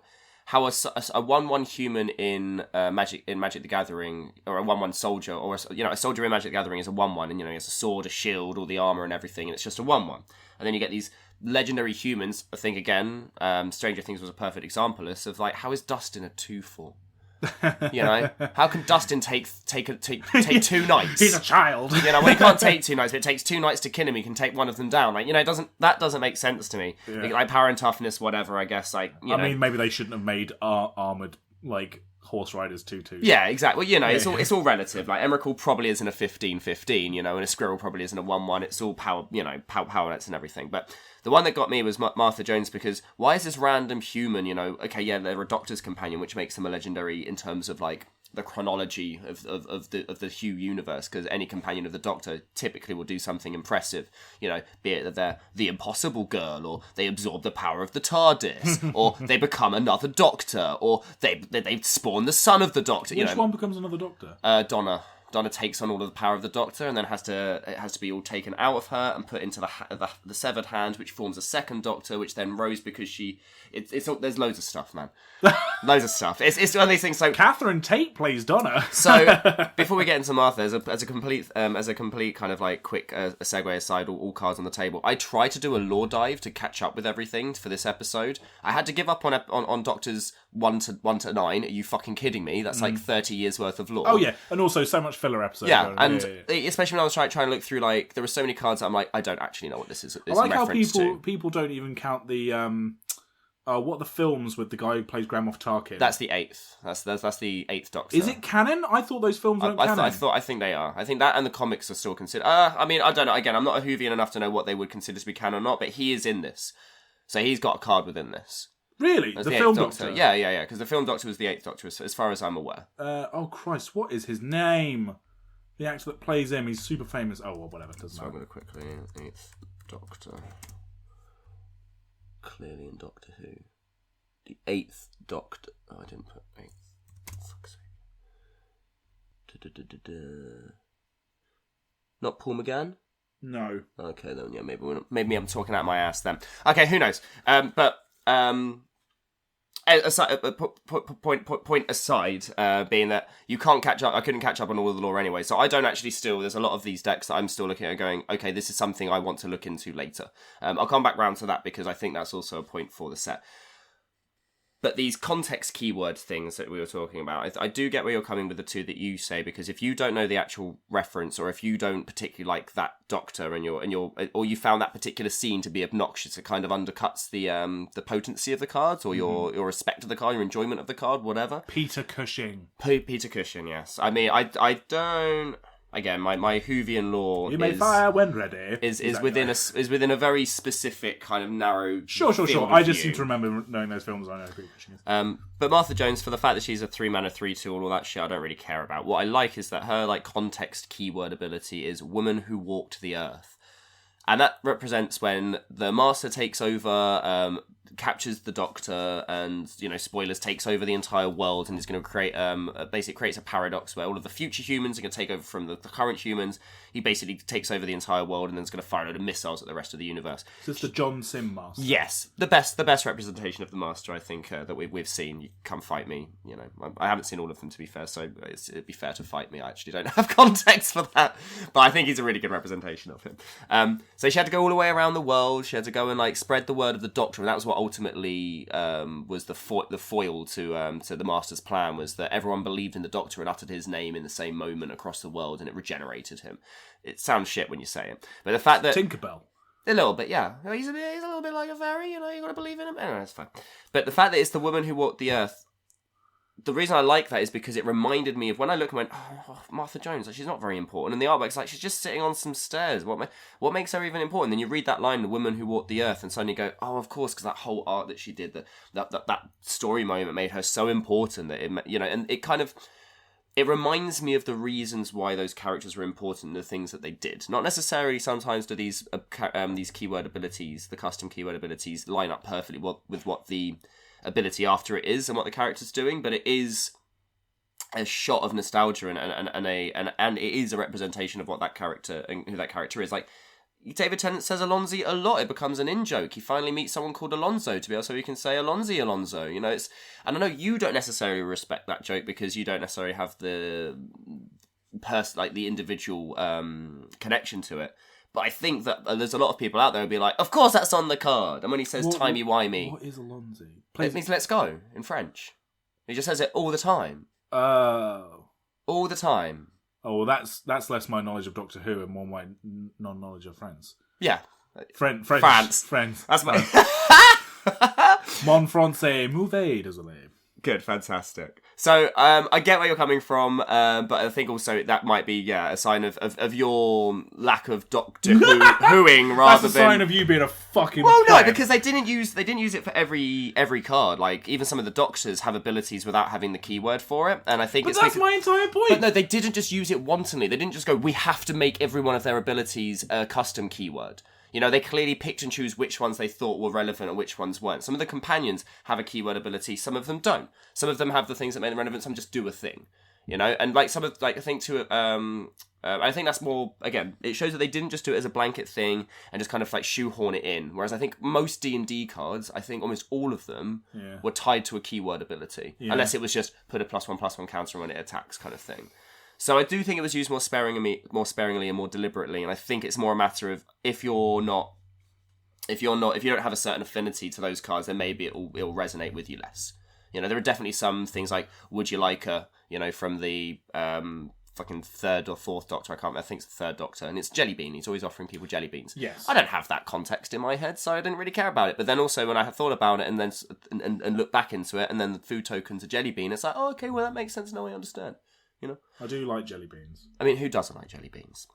a 1/1 human in Magic the Gathering, or a 1/1 soldier, or a soldier in Magic the Gathering is a 1/1, and he has a sword, a shield, all the armor and everything, and it's just a 1/1. And then you get these legendary humans. I think again, Stranger Things was a perfect example of how is Dustin a 2/4? How can Dustin take 2 knights? He's a child. He can't take 2 knights, but it takes 2 knights to kill him. He can take one of them down. That doesn't make sense to me. Yeah. Power and toughness, whatever. I guess. I mean, maybe they shouldn't have made armored horse riders 2/2. Yeah, exactly. Well, it's all relative. Emrakul probably isn't a 15/15, and a squirrel probably isn't a 1/1. It's all power, power nets and everything. But the one that got me was Martha Jones, because why is this random human, they're a Doctor's companion, which makes them a legendary in terms of the chronology of the Hugh universe, because any companion of the Doctor typically will do something impressive, be it that they're the Impossible Girl, or they absorb the power of the TARDIS, or they become another Doctor, or they spawn the son of the Doctor. Which one becomes another Doctor? Donna. Donna takes on all of the power of the Doctor, and then it has to be all taken out of her and put into the severed hand, which forms a second Doctor, which then rose because there's loads of stuff, man. Loads of stuff. It's one of these things. So Catherine Tate plays Donna. So before we get into Martha, as a complete kind of quick segue aside, all cards on the table, I tried to do a lore dive to catch up with everything for this episode. I had to give up on Doctors 1 to 9. Are you fucking kidding me? That's 30 years worth of lore. Oh yeah, and also so much filler episodes. Yeah, and especially when I was trying to look through, there were so many cards that I'm I don't actually know what this is. I like how people don't even count the what the films with the guy who plays Grand Moff Tarkin. That's the 8th. That's the 8th Doctor. Is it canon? I thought those films weren't canon. I think they are. I think that and the comics are still considered. I don't know. Again, I'm not a Whovian enough to know what they would consider to be canon or not, but he is in this, so he's got a card within this. Really? The film Doctor? Yeah. Because the film Doctor was the 8th Doctor, as far as I'm aware. Oh Christ! What is his name? The actor that plays him. He's super famous. Oh well, whatever. Doesn't matter. I'm going to quickly 8th Doctor. Clearly in Doctor Who. The 8th Doctor. Oh, I didn't put 8th. Fuck's sake. Not Paul McGann? No. Okay, then yeah, maybe I'm talking out my ass then. Okay, who knows? Point aside, being that you can't catch up, I couldn't catch up on all of the lore anyway, so I don't actually there's a lot of these decks that I'm still looking at going, okay, this is something I want to look into later. I'll come back round to that because I think that's also a point for the set. But these context keyword things that we were talking about, I do get where you're coming with the 2 that you say, because if you don't know the actual reference, or if you don't particularly like that Doctor or you found that particular scene to be obnoxious, it kind of undercuts the potency of the cards, or your respect of the card, your enjoyment of the card, whatever. Peter Cushing. Peter Cushing, yes. I mean, I don't. again, my Whovian lore You may fire when ready. Is within a very specific kind of narrow. Sure. I just seem to remember knowing those films. I know who she is. But Martha Jones, for the fact that she's a 3-mana 3/2 and all that shit, I don't really care about. What I like is that her like context keyword ability is "woman who walked the earth," and that represents when the Master takes over. Captures the Doctor and, spoilers, takes over the entire world and is going to create, basically creates a paradox where all of the future humans are going to take over from the current humans. He basically takes over the entire world and then is going to fire a load of missiles at the rest of the universe. So it's the John Sim Master. Yes, the best representation of the Master, I think, that we've seen. You come fight me, I haven't seen all of them, to be fair, so it'd be fair to fight me. I actually don't have context for that, but I think he's a really good representation of him. So she had to go all the way around the world. She had to go and spread the word of the Doctor, and that was what ultimately was the foil to the Master's plan, was that everyone believed in the Doctor and uttered his name in the same moment across the world, and it regenerated him. It sounds shit when you say it, but the fact that Tinkerbell, a little bit, yeah, he's a little bit like a fairy, you got to believe in him. Anyway, that's fine. But the fact that it's the woman who walked the earth. The reason I like that is because it reminded me of when I look and went, Martha Jones, she's not very important. And the artwork's she's just sitting on some stairs. What makes her even important? Then you read that line, the woman who walked the earth, and suddenly you go, oh, of course, because that whole art that she did, that story moment made her so important that and it kind of, it reminds me of the reasons why those characters were important, the things that they did. Not necessarily sometimes do these keyword abilities, the custom keyword abilities, line up perfectly with what the ability after it is and what the character's doing, but it is a shot of nostalgia and it is a representation of what that character and who that character is. David Tennant says Alonzi a lot. It becomes an in-joke. He finally meets someone called Alonzo to be able so he can say Alonzi Alonzo. And I know you don't necessarily respect that joke because you don't necessarily have the the individual connection to it. But I think that there's a lot of people out there who'll be like, of course that's on the card. And when he says Timey Wimey... What is Alonzi? It means let's go in French. He just says it all the time. Oh. All the time. Oh, well, that's less my knowledge of Doctor Who and more my non-knowledge of France. Yeah. France. That's my... Mon français, mauvais, désolé. Good, fantastic. So, I get where you're coming from, but I think also that might be, a sign of your lack of Doctor Whoing rather than... That's a sign of you being a fucking... Well, no, because they didn't use it for every card. Even some of the Doctors have abilities without having the keyword for it, and I think that's my entire point. But no, they didn't just use it wantonly. They didn't just go, we have to make every one of their abilities a custom keyword. They clearly picked and choose which ones they thought were relevant and which ones weren't. Some of the companions have a keyword ability, some of them don't. Some of them have the things that make them relevant, some just do a thing. And some of, I think I think that's more, again, it shows that they didn't just do it as a blanket thing and just kind of shoehorn it in. Whereas I think most D&D cards, I think almost all of them were tied to a keyword ability. Yeah. Unless it was just put a +1/+1 counter when it attacks kind of thing. So I do think it was used more sparingly and more deliberately, and I think it's more a matter of if you don't have a certain affinity to those cards, then maybe it'll resonate with you less. There are definitely some things like Would You Like Her, from the fucking third or fourth Doctor, I think it's the third Doctor, and it's jelly bean. He's always offering people jelly beans. Yes. I don't have that context in my head, so I didn't really care about it. But then also when I thought about it and then and looked back into it, and then the food token's a jelly bean, it's oh, okay, well that makes sense now, I understand. I do like jelly beans. I mean, who doesn't like jelly beans?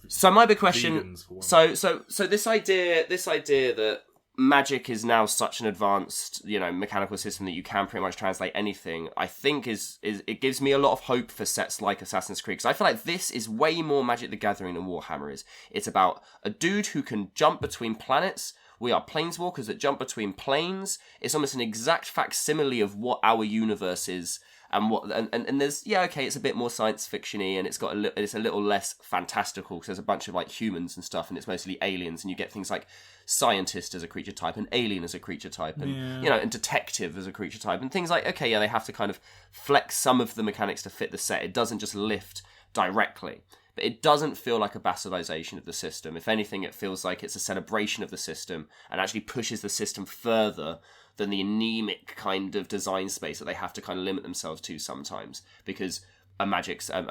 So my big question. So this idea that magic is now such an advanced, mechanical system that you can pretty much translate anything, I think is it gives me a lot of hope for sets like Assassin's Creed, because I feel like this is way more Magic the Gathering than Warhammer is. It's about a dude who can jump between planets. We are planeswalkers that jump between planes. It's almost an exact facsimile of what our universe is. And there's it's a bit more science fiction-y, and it's a little less fantastical because there's a bunch of like humans and stuff, and it's mostly aliens, and you get things like scientist as a creature type, and alien as a creature type, and and detective as a creature type, and things like they have to kind of flex some of the mechanics to fit the set. It doesn't just lift directly. But it doesn't feel like a bastardization of the system. If anything, it feels like it's a celebration of the system and actually pushes the system further than the anemic kind of design space that they have to kind of limit themselves to sometimes. Because a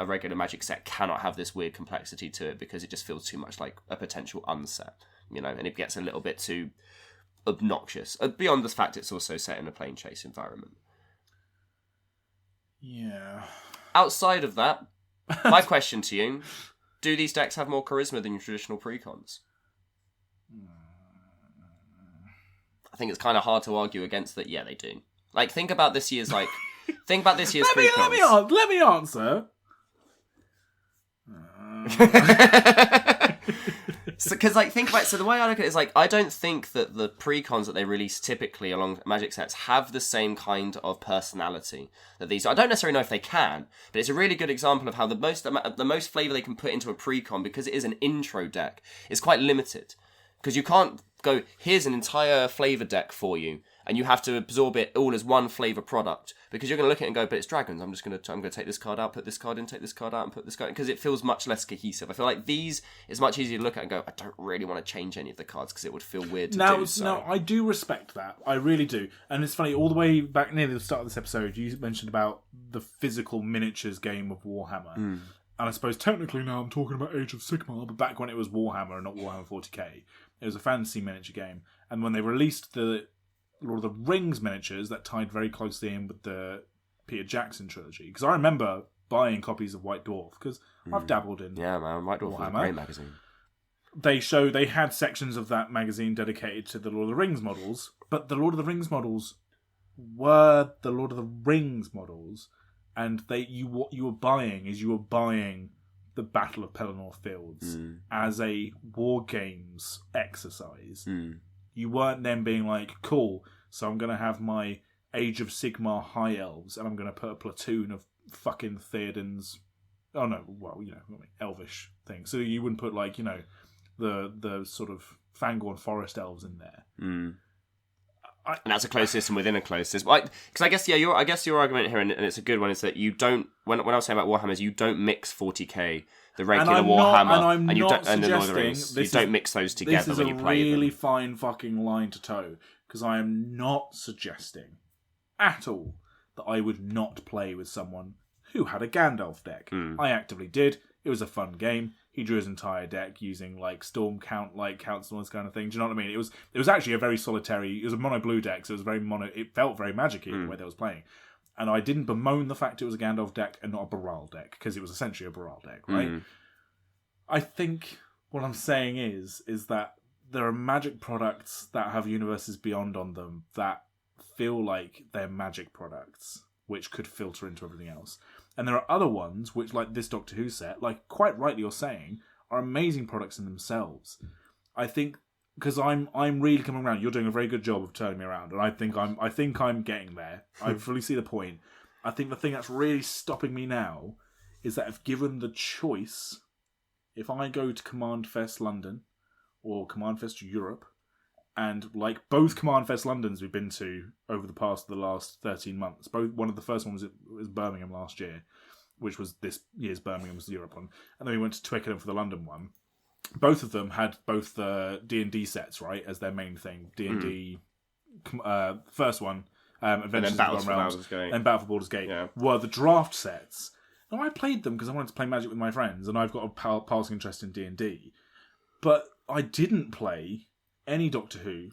regular Magic set cannot have this weird complexity to it because it just feels too much like a potential unset, and it gets a little bit too obnoxious. Beyond the fact it's also set in a plane chase environment. Yeah. Outside of that, My question to you: do these decks have more charisma than your traditional precons? I think it's kind of hard to argue against that. Yeah, they do. Like, think about this year's precons. Let me answer. Because, think about it. So the way I look at it is, I don't think that the precons that they release typically along Magic sets have the same kind of personality that these. I don't necessarily know if they can, but it's a really good example of how the most flavor they can put into a precon, because it is an intro deck, is quite limited. Because you can't go, here's an entire flavor deck for you, and you have to absorb it all as one flavor product, because you're going to look at it and go, but it's dragons. I'm going to take this card out, put this card in, take this card out, and put this card in, because it feels much less cohesive. I feel like these is much easier to look at and go, I don't really want to change any of the cards because it would feel weird to do so. Now, I do respect that. I really do. And it's funny, all the way back near the start of this episode, you mentioned about the physical miniatures game of Warhammer. And I suppose technically now I'm talking about Age of Sigmar, but back when it was Warhammer and not Warhammer 40k, it was a fantasy miniature game. And when they released the Lord of the Rings miniatures, that tied very closely in with the Peter Jackson trilogy. Because I remember buying copies of White Dwarf, because I've dabbled in Yeah, man, White Dwarf was a great magazine. They had sections of that magazine dedicated to the Lord of the Rings models, but the Lord of the Rings models were the Lord of the Rings models, and what you were buying is the Battle of Pelennor Fields as a war games exercise. You weren't then being like, cool, so I'm going to have my Age of Sigmar High Elves, and I'm going to put a platoon of fucking Theoden's... Oh, no, well, Elvish thing. So you wouldn't put, the sort of Fangorn Forest Elves in there. And that's a closed system within a closed system. Because I guess your argument here, and it's a good one, is that you don't... When I was saying about Warhammer, is you don't mix 40k... the regular Warhammer, and the Lord of the Rings. You don't mix those together when you play them. This is a really fine fucking line to toe, because I am not suggesting at all that I would not play with someone who had a Gandalf deck. I actively did. It was a fun game. He drew his entire deck using storm count, counts and all this kind of thing. Do you know what I mean? It was actually a very solitary. It was a mono blue deck, so it was very mono. It felt very magic-y the way they was playing. And I didn't bemoan the fact it was a Gandalf deck and not a Baral deck, because it was essentially a Baral deck, right? I think what I'm saying is that there are Magic products that have universes beyond on them that feel like they're Magic products, which could filter into everything else. And there are other ones, which, like this Doctor Who set, quite rightly you're saying, are amazing products in themselves. I think, because I'm really coming around. You're doing a very good job of turning me around, and I think I'm getting there. I fully see the point. I think the thing that's really stopping me now is that if given the choice, if I go to Command Fest London or Command Fest Europe, and both Command Fest Londons we've been to over the last 13 months, one of the first ones was Birmingham last year, which was this year's Birmingham's Europe one, and then we went to Twickenham for the London one. Both of them had both the D&D sets, right, as their main thing. D&D, first one, Adventures of the Realms, and Battle for Baldur's Gate, were the draft sets. Now, I played them because I wanted to play Magic with my friends, and I've got a passing interest in D&D. But I didn't play any Doctor Who,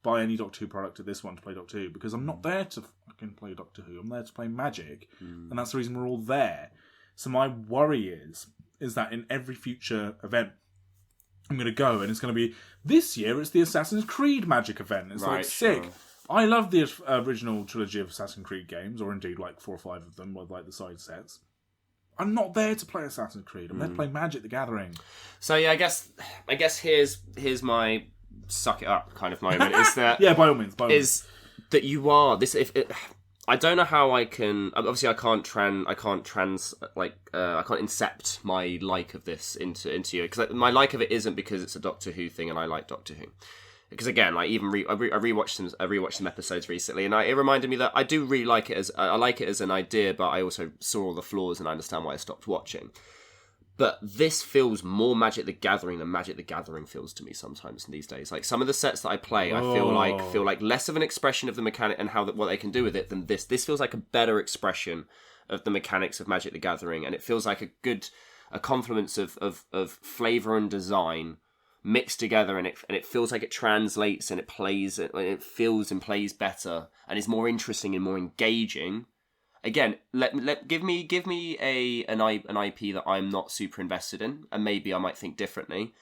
buy any Doctor Who product at this one to play Doctor Who, because I'm not there to fucking play Doctor Who. I'm there to play Magic, and that's the reason we're all there. So my worry is that in every future event, I'm going to go, and it's going to be, this year it's the Assassin's Creed Magic event. It's sick. Sure. I love the original trilogy of Assassin's Creed games, or indeed 4 or 5 of them with the side sets. I'm not there to play Assassin's Creed. I'm there to play Magic: The Gathering. So yeah, I guess here's my suck it up kind of moment. Is that yeah, by all means, that you are this. I don't know how I can. Obviously, I can't incept my like of this into you, because my like of it isn't because it's a Doctor Who thing and I like Doctor Who. Because again, I rewatched some episodes recently, and it reminded me that I do really like it as an idea, but I also saw all the flaws and I understand why I stopped watching. But this feels more Magic: The Gathering than Magic: The Gathering feels to me sometimes these days. Some of the sets that I play, I feel like less of an expression of the mechanic and what they can do with it than this. This feels like a better expression of the mechanics of Magic: The Gathering, and it feels like a confluence of flavour and design mixed together, and it feels like it translates and it plays, and it feels and plays better and is more interesting and more engaging. again, give me an IP that I'm not super invested in, and maybe I might think differently,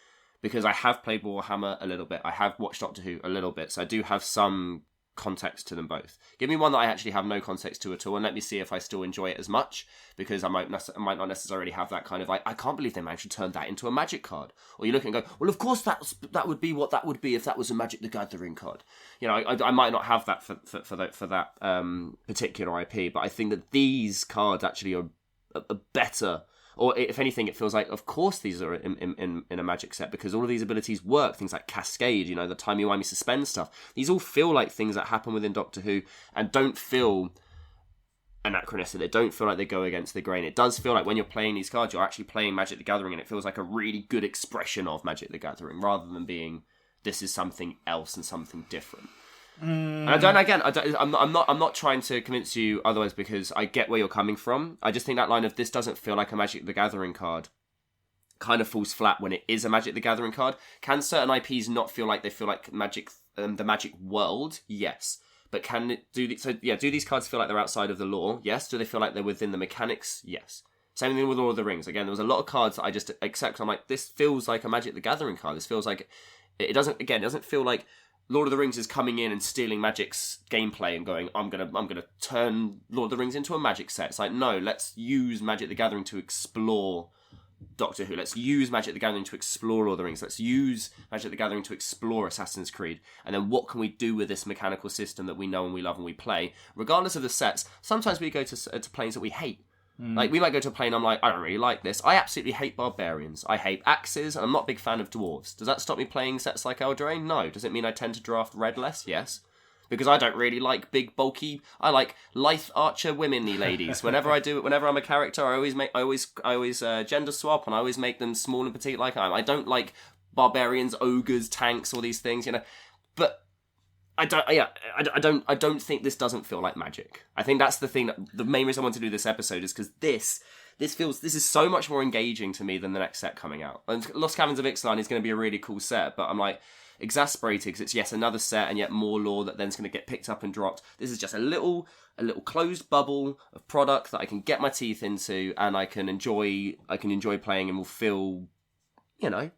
because I have played Warhammer a little bit, I have watched Doctor Who a little bit, so I do have some context to them both. Give me one that I actually have no context to at all, and let me see if I still enjoy it as much, because I might not necessarily have that kind of I can't believe they managed to turn that into a Magic card. Or you look and go, well, of course that would be what that would be if that was a Magic the Gathering card. You know, I might not have that for that particular IP, but I think that these cards actually are better. Or if anything, it feels like, of course, these are in a Magic set, because all of these abilities work. Things like Cascade, you know, the Timey Wimey Suspend stuff. These all feel like things that happen within Doctor Who and don't feel anachronistic. They don't feel like they go against the grain. It does feel like when you're playing these cards, you're actually playing Magic the Gathering, and it feels like a really good expression of Magic the Gathering, rather than being, this is something else and something different. And I'm not trying to convince you otherwise, because I get where you're coming from. I just think that line of this doesn't feel like a Magic the Gathering card kind of falls flat when it is a Magic the Gathering card. Can certain IPs not feel like they feel like Magic, the Magic world? Yes. But do these cards feel like they're outside of the lore? Yes. Do they feel like they're within the mechanics? Yes. Same thing with Lord of the Rings. Again, there was a lot of cards that I just accept. I'm like, this feels like a Magic the Gathering card. This feels like it doesn't feel like Lord of the Rings is coming in and stealing Magic's gameplay and going, I'm gonna turn Lord of the Rings into a Magic set. It's like, no, let's use Magic the Gathering to explore Doctor Who. Let's use Magic the Gathering to explore Lord of the Rings. Let's use Magic the Gathering to explore Assassin's Creed. And then what can we do with this mechanical system that we know and we love and we play? Regardless of the sets, sometimes we go to planes that we hate. Like, we might go to a plane, I'm like, I don't really like this. I absolutely hate barbarians. I hate axes, and I'm not a big fan of dwarves. Does that stop me playing sets like Eldraine? No. Does it mean I tend to draft red less? Yes. Because I don't really like big, bulky, I like lithe archer women-y ladies. Whenever I'm a character, I always gender swap, and I always make them small and petite like I am. I don't like barbarians, ogres, tanks, all these things, you know. But I don't think this doesn't feel like Magic. I think that's the thing. The main reason I want to do this episode is because this is so much more engaging to me than the next set coming out. And Lost Caverns of Ixalan is going to be a really cool set, but I'm like exasperated because it's yet another set and yet more lore that then's going to get picked up and dropped. This is just a little closed bubble of product that I can get my teeth into and I can enjoy playing and will feel, you know,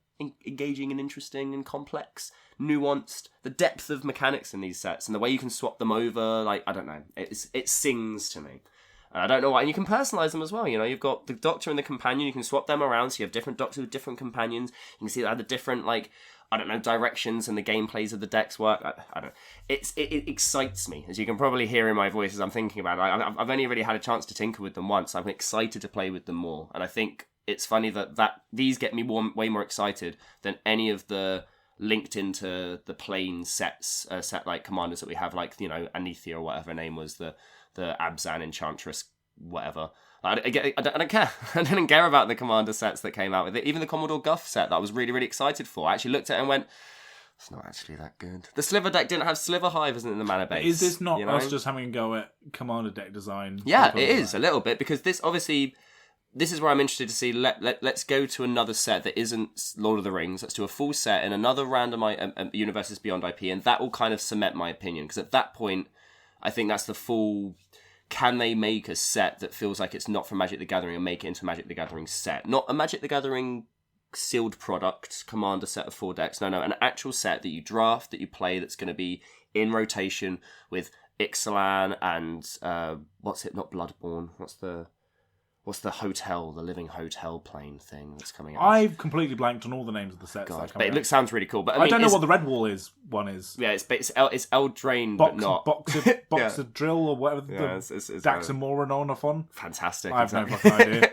engaging and interesting and complex, nuanced. The depth of mechanics in these sets and the way you can swap them over, like, I don't know, it sings to me. I don't know why. And you can personalise them as well, you know. You've got the Doctor and the Companion, you can swap them around, so you have different Doctors with different companions. You can see that the different, like, I don't know, directions and the gameplays of the decks work. I don't know. It excites me, as you can probably hear in my voice as I'm thinking about it. I've only really had a chance to tinker with them once. I'm excited to play with them more. And I think it's funny that these get me way more excited than any of the linked into the plain sets, set like commanders that we have, like, you know, Anethia or whatever her name was, the Abzan Enchantress, whatever. I don't care. I didn't care about the commander sets that came out with it. Even the Commodore Guff set that I was really, really excited for. I actually looked at it and went, it's not actually that good. The Sliver deck didn't have Sliver Hive, isn't it, in the mana base? Is this not, you know, us just having a go at commander deck design? Yeah, it is, a little bit, because this is where I'm interested to see. Let's go to another set that isn't Lord of the Rings. Let's do a full set in another random Universes Beyond IP, and that will kind of cement my opinion. Because at that point, I think that's the full. Can they make a set that feels like it's not from Magic the Gathering and make it into a Magic the Gathering set? Not a Magic the Gathering sealed product, commander set of 4 decks. No, an actual set that you draft, that you play, that's going to be in rotation with Ixalan and what's it? Not Bloodborne. What's the hotel, the living hotel plane thing that's coming out? I've completely blanked on all the names of the sets. God, but it sounds really cool. But I don't know what the Red Wall one is. Yeah, it's Eldraine, but not Boxer Drill or whatever. It's Daxamoranonaphon. Fantastic. I have no fucking idea.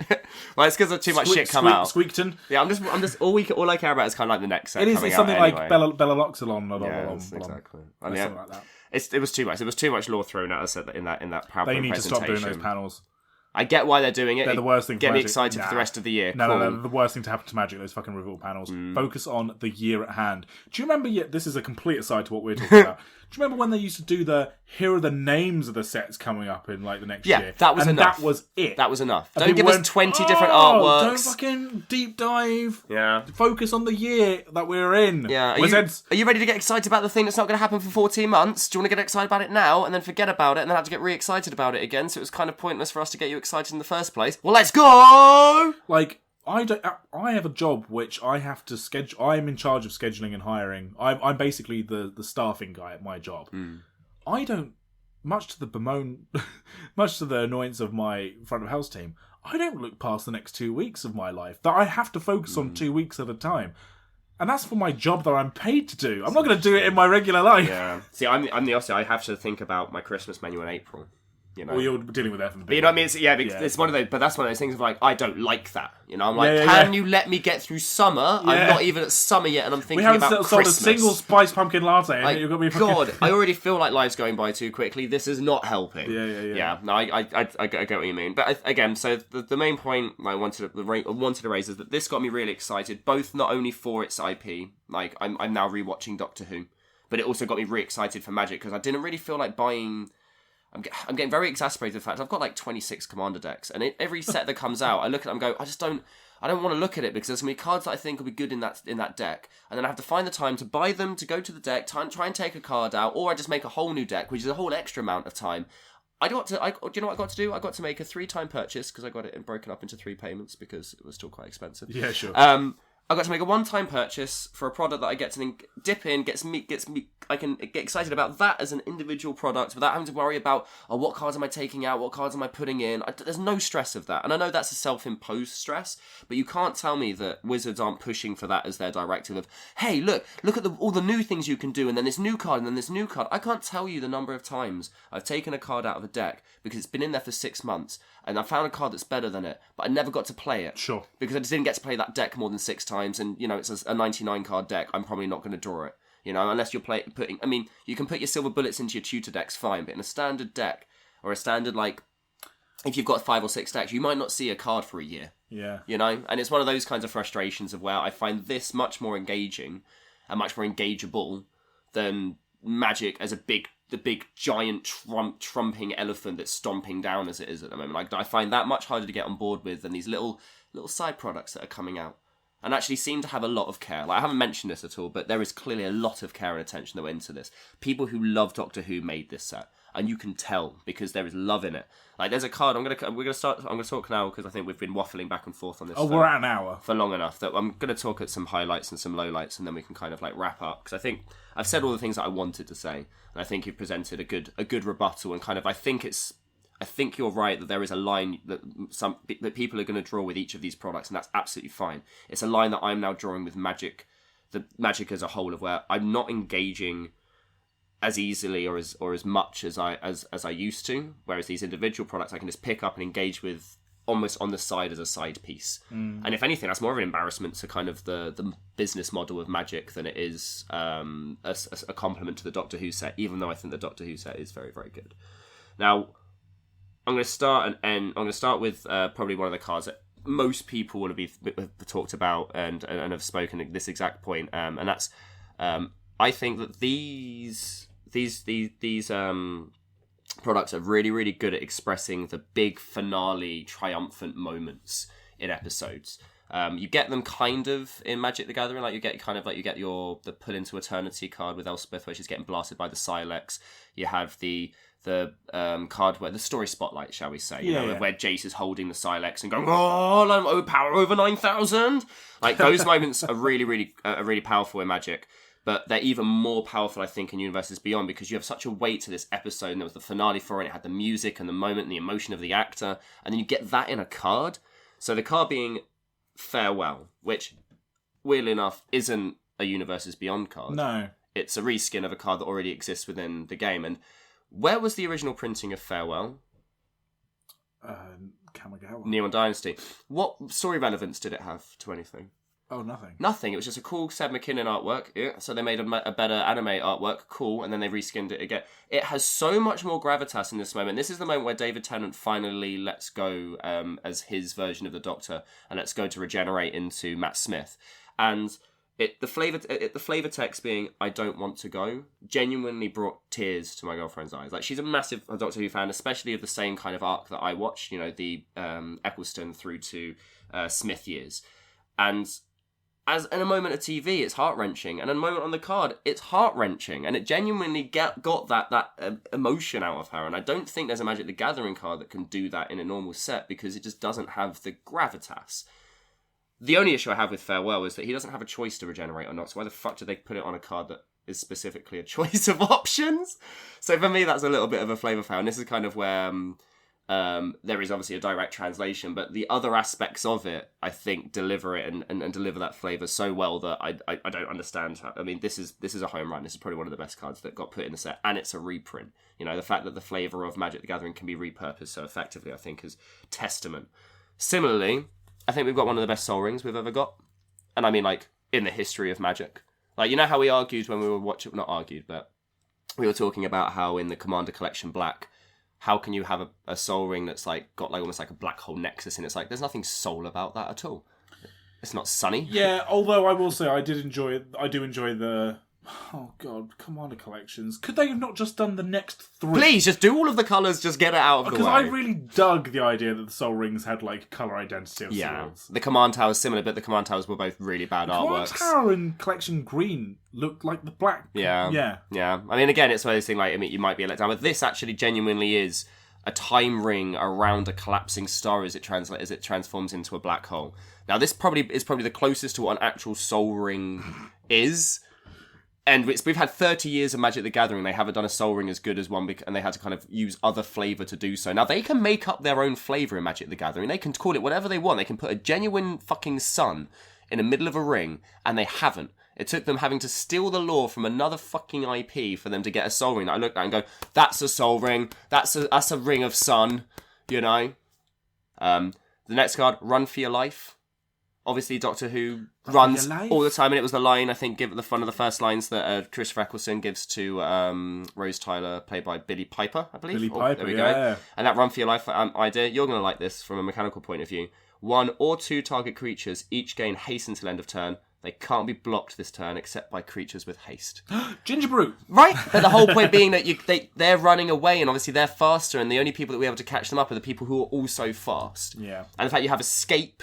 Well, it's because too much shit come out. Squeakton. Yeah, I'm just all I care about is kind of like the next set. It's something like Bellaloxylon. Yeah, exactly. Something like that. It was too much. There was too much lore thrown at us in that PowerPoint They need presentation. to stop doing those panels. I get why they're doing it. They're the worst thing for Get me Magic. excited for the rest of the year. No, the worst thing to happen to Magic, those fucking reveal panels. Focus on the year at hand. Do you remember, this is a complete aside to what we're talking about, do you remember when they used to do here are the names of the sets coming up in like the next year? Yeah, that was enough. That was it. That was enough. And Don't give us 20 different artworks. Don't fucking deep dive. Yeah. Focus on the year that we're in. Yeah. Are Wizards. you ready to get excited about the thing that's not going to happen for 14 months? Do you want to get excited about it now and then forget about it and then have to get re-excited about it again? So it was kind of pointless for us to get you excited in the first place. Well, let's go! Like, I have a job which I have to schedule. I'm in charge of scheduling and hiring. I'm basically the staffing guy at my job. I don't, much to the annoyance of my front of house team, I don't look past the next 2 weeks of my life. That I have to focus on 2 weeks at a time. And that's for my job that I'm paid to do. I'm not going to do it in my regular life. Yeah. See, I'm the opposite. I have to think about my Christmas menu in April. You know? Well, you're dealing with F&B. But you know what I mean? It's one of those. But that's one of those things of like, I don't like that. You know, I'm like, can you let me get through summer? Yeah. I'm not even at summer yet, and I'm thinking about Christmas. We haven't sold a single spiced pumpkin latte. Like, you've got me God, I already feel like life's going by too quickly. This is not helping. Yeah. No, I get what you mean. But again, so the main point I wanted to raise is that this got me really excited, both not only for its IP, like I'm now rewatching Doctor Who, but it also got me really excited for Magic because I didn't really feel like buying. I'm getting very exasperated with the fact I've got like 26 Commander decks, and every set that comes out, I look at it and go, I don't want to look at it because there's going to be cards that I think will be good in that deck, and then I have to find the time to buy them, to go to the deck, try and take a card out, or I just make a whole new deck, which is a whole extra amount of time. Do you know what I got to do? I got to make a 3-time purchase because I got it broken up into 3 payments because it was still quite expensive. Yeah, sure. I got to make a 1-time purchase for a product that I get to then dip in, gets me. I can get excited about that as an individual product without having to worry about, what cards am I taking out, what cards am I putting in. There's no stress of that, and I know that's a self-imposed stress, but you can't tell me that Wizards aren't pushing for that as their directive of, hey, look at all the new things you can do, and then this new card, and then this new card. I can't tell you the number of times I've taken a card out of a deck because it's been in there for 6 months, and I found a card that's better than it, but I never got to play it. Sure. Because I just didn't get to play that deck more than 6 times, and, it's a 99 card deck, I'm probably not going to draw it. Unless you're putting... I mean, you can put your silver bullets into your tutor decks, fine, but in a standard deck, or a standard, if you've got 5 or 6 decks, you might not see a card for a year. Yeah. And it's one of those kinds of frustrations of where I find this much more engaging and much more engageable than Magic as the big giant trumping elephant that's stomping down as it is at the moment. I find that much harder to get on board with than these little side products that are coming out. And actually seem to have a lot of care. I haven't mentioned this at all, but there is clearly a lot of care and attention that went into this. People who love Doctor Who made this set, and you can tell because there is love in it. There's a card. I'm gonna talk now because I think we've been waffling back and forth on this. We're at an hour for long enough that I'm gonna talk at some highlights and some lowlights, and then we can kind of wrap up because I think I've said all the things that I wanted to say, and I think you've presented a good rebuttal, and kind of I think you're right that there is a line that people are going to draw with each of these products, and that's absolutely fine. It's a line that I'm now drawing with Magic, the Magic as a whole, of where I'm not engaging as easily or as much as I used to. Whereas these individual products, I can just pick up and engage with almost on the side as a side piece. And if anything, that's more of an embarrassment to kind of the business model of Magic than it is a compliment to the Doctor Who set. Even though I think the Doctor Who set is very, very good. Now, I'm going to start with probably one of the cards that most people will have talked about and have spoken at this exact point, and that's I think that these products are really, really good at expressing the big finale, triumphant moments in episodes. You get them kind of in Magic the Gathering, you get the Pull into Eternity card with Elspeth, where she's getting blasted by the Silex. You have the card where the story spotlight, shall we say, where Jace is holding the Silex and going, I'm power over 9,000. Those moments are really, really powerful in Magic. But they're even more powerful, I think, in Universes Beyond because you have such a weight to this episode, and there was the finale for it. It had the music and the moment and the emotion of the actor, and then you get that in a card. So the card being Farewell, which, weirdly enough, isn't a Universes Beyond card. No. It's a reskin of a card that already exists within the game. And where was the original printing of Farewell? Kamigawa. Neon Dynasty. What story relevance did it have to anything? Oh, nothing. Nothing. It was just a cool Seb McKinnon artwork. Yeah. So they made a better anime artwork. Cool. And then they reskinned it again. It has so much more gravitas in this moment. This is the moment where David Tennant finally lets go as his version of the Doctor and lets go to regenerate into Matt Smith. And the flavor text being "I don't want to go" genuinely brought tears to my girlfriend's eyes. Like, she's a massive Doctor Who fan, especially of the same kind of arc that I watched. You know, the Eccleston through to Smith years, and as in a moment of TV, it's heart wrenching, and in a moment on the card, it's heart wrenching, and it genuinely got that emotion out of her. And I don't think there's a Magic the Gathering card that can do that in a normal set because it just doesn't have the gravitas. The only issue I have with Farewell is that he doesn't have a choice to regenerate or not, so why the fuck did they put it on a card that is specifically a choice of options? So for me, that's a little bit of a flavour fail, and this is kind of where there is obviously a direct translation, but the other aspects of it, I think, deliver it and deliver that flavour so well that I don't understand how. I mean, this is a home run. This is probably one of the best cards that got put in the set, and it's a reprint. You know, the fact that the flavour of Magic the Gathering can be repurposed so effectively, I think, is testament. Similarly, I think we've got one of the best Soul Rings we've ever got. And I mean, like, in the history of Magic. Like, you know how we argued when we were watching... Not argued, but we were talking about how in the Commander Collection Black, how can you have a Soul Ring that's, like, got, like, almost like a black hole nexus in it? It's like, there's nothing soul about that at all. It's not sunny. Yeah, although I will say I do enjoy the... Oh, God, Commander Collections. Could they have not just done the next 3? Please, just do all of the colours, just get it out of the way. Because I really dug the idea that the Soul Rings had, like, colour identity of sorts. The Command Towers similar, but the Command Towers were both really bad artworks. Command Tower and Collection Green looked like the black. Yeah. I mean, again, it's one of those things, like, I mean, you might be let down, but this actually genuinely is a time ring around a collapsing star as it transforms into a black hole. Now, this is probably the closest to what an actual Soul Ring is. And we've had 30 years of Magic the Gathering. They haven't done a Soul Ring as good as one, and they had to kind of use other flavour to do so. Now, they can make up their own flavour in Magic the Gathering. They can call it whatever they want. They can put a genuine fucking sun in the middle of a ring, and they haven't. It took them having to steal the lore from another fucking IP for them to get a Soul Ring. I look at and go, that's a Soul Ring. That's a Ring of Sun, you know? The next card, Run for Your Life. Obviously, Doctor Who runs all the time, and it was the line, I think, one of the first lines that Christopher Eccleston gives to Rose Tyler, played by Billie Piper, I believe. Billie Piper, there we go. go. And that Run for Your Life idea, you're going to like this from a mechanical point of view. 1 or 2 target creatures each gain haste until end of turn. They can't be blocked this turn except by creatures with haste. Gingerbrew! Right? But the whole point being that they're running away, and obviously they're faster, and the only people that we're able to catch them up are the people who are also fast. Yeah. And the fact you have escape...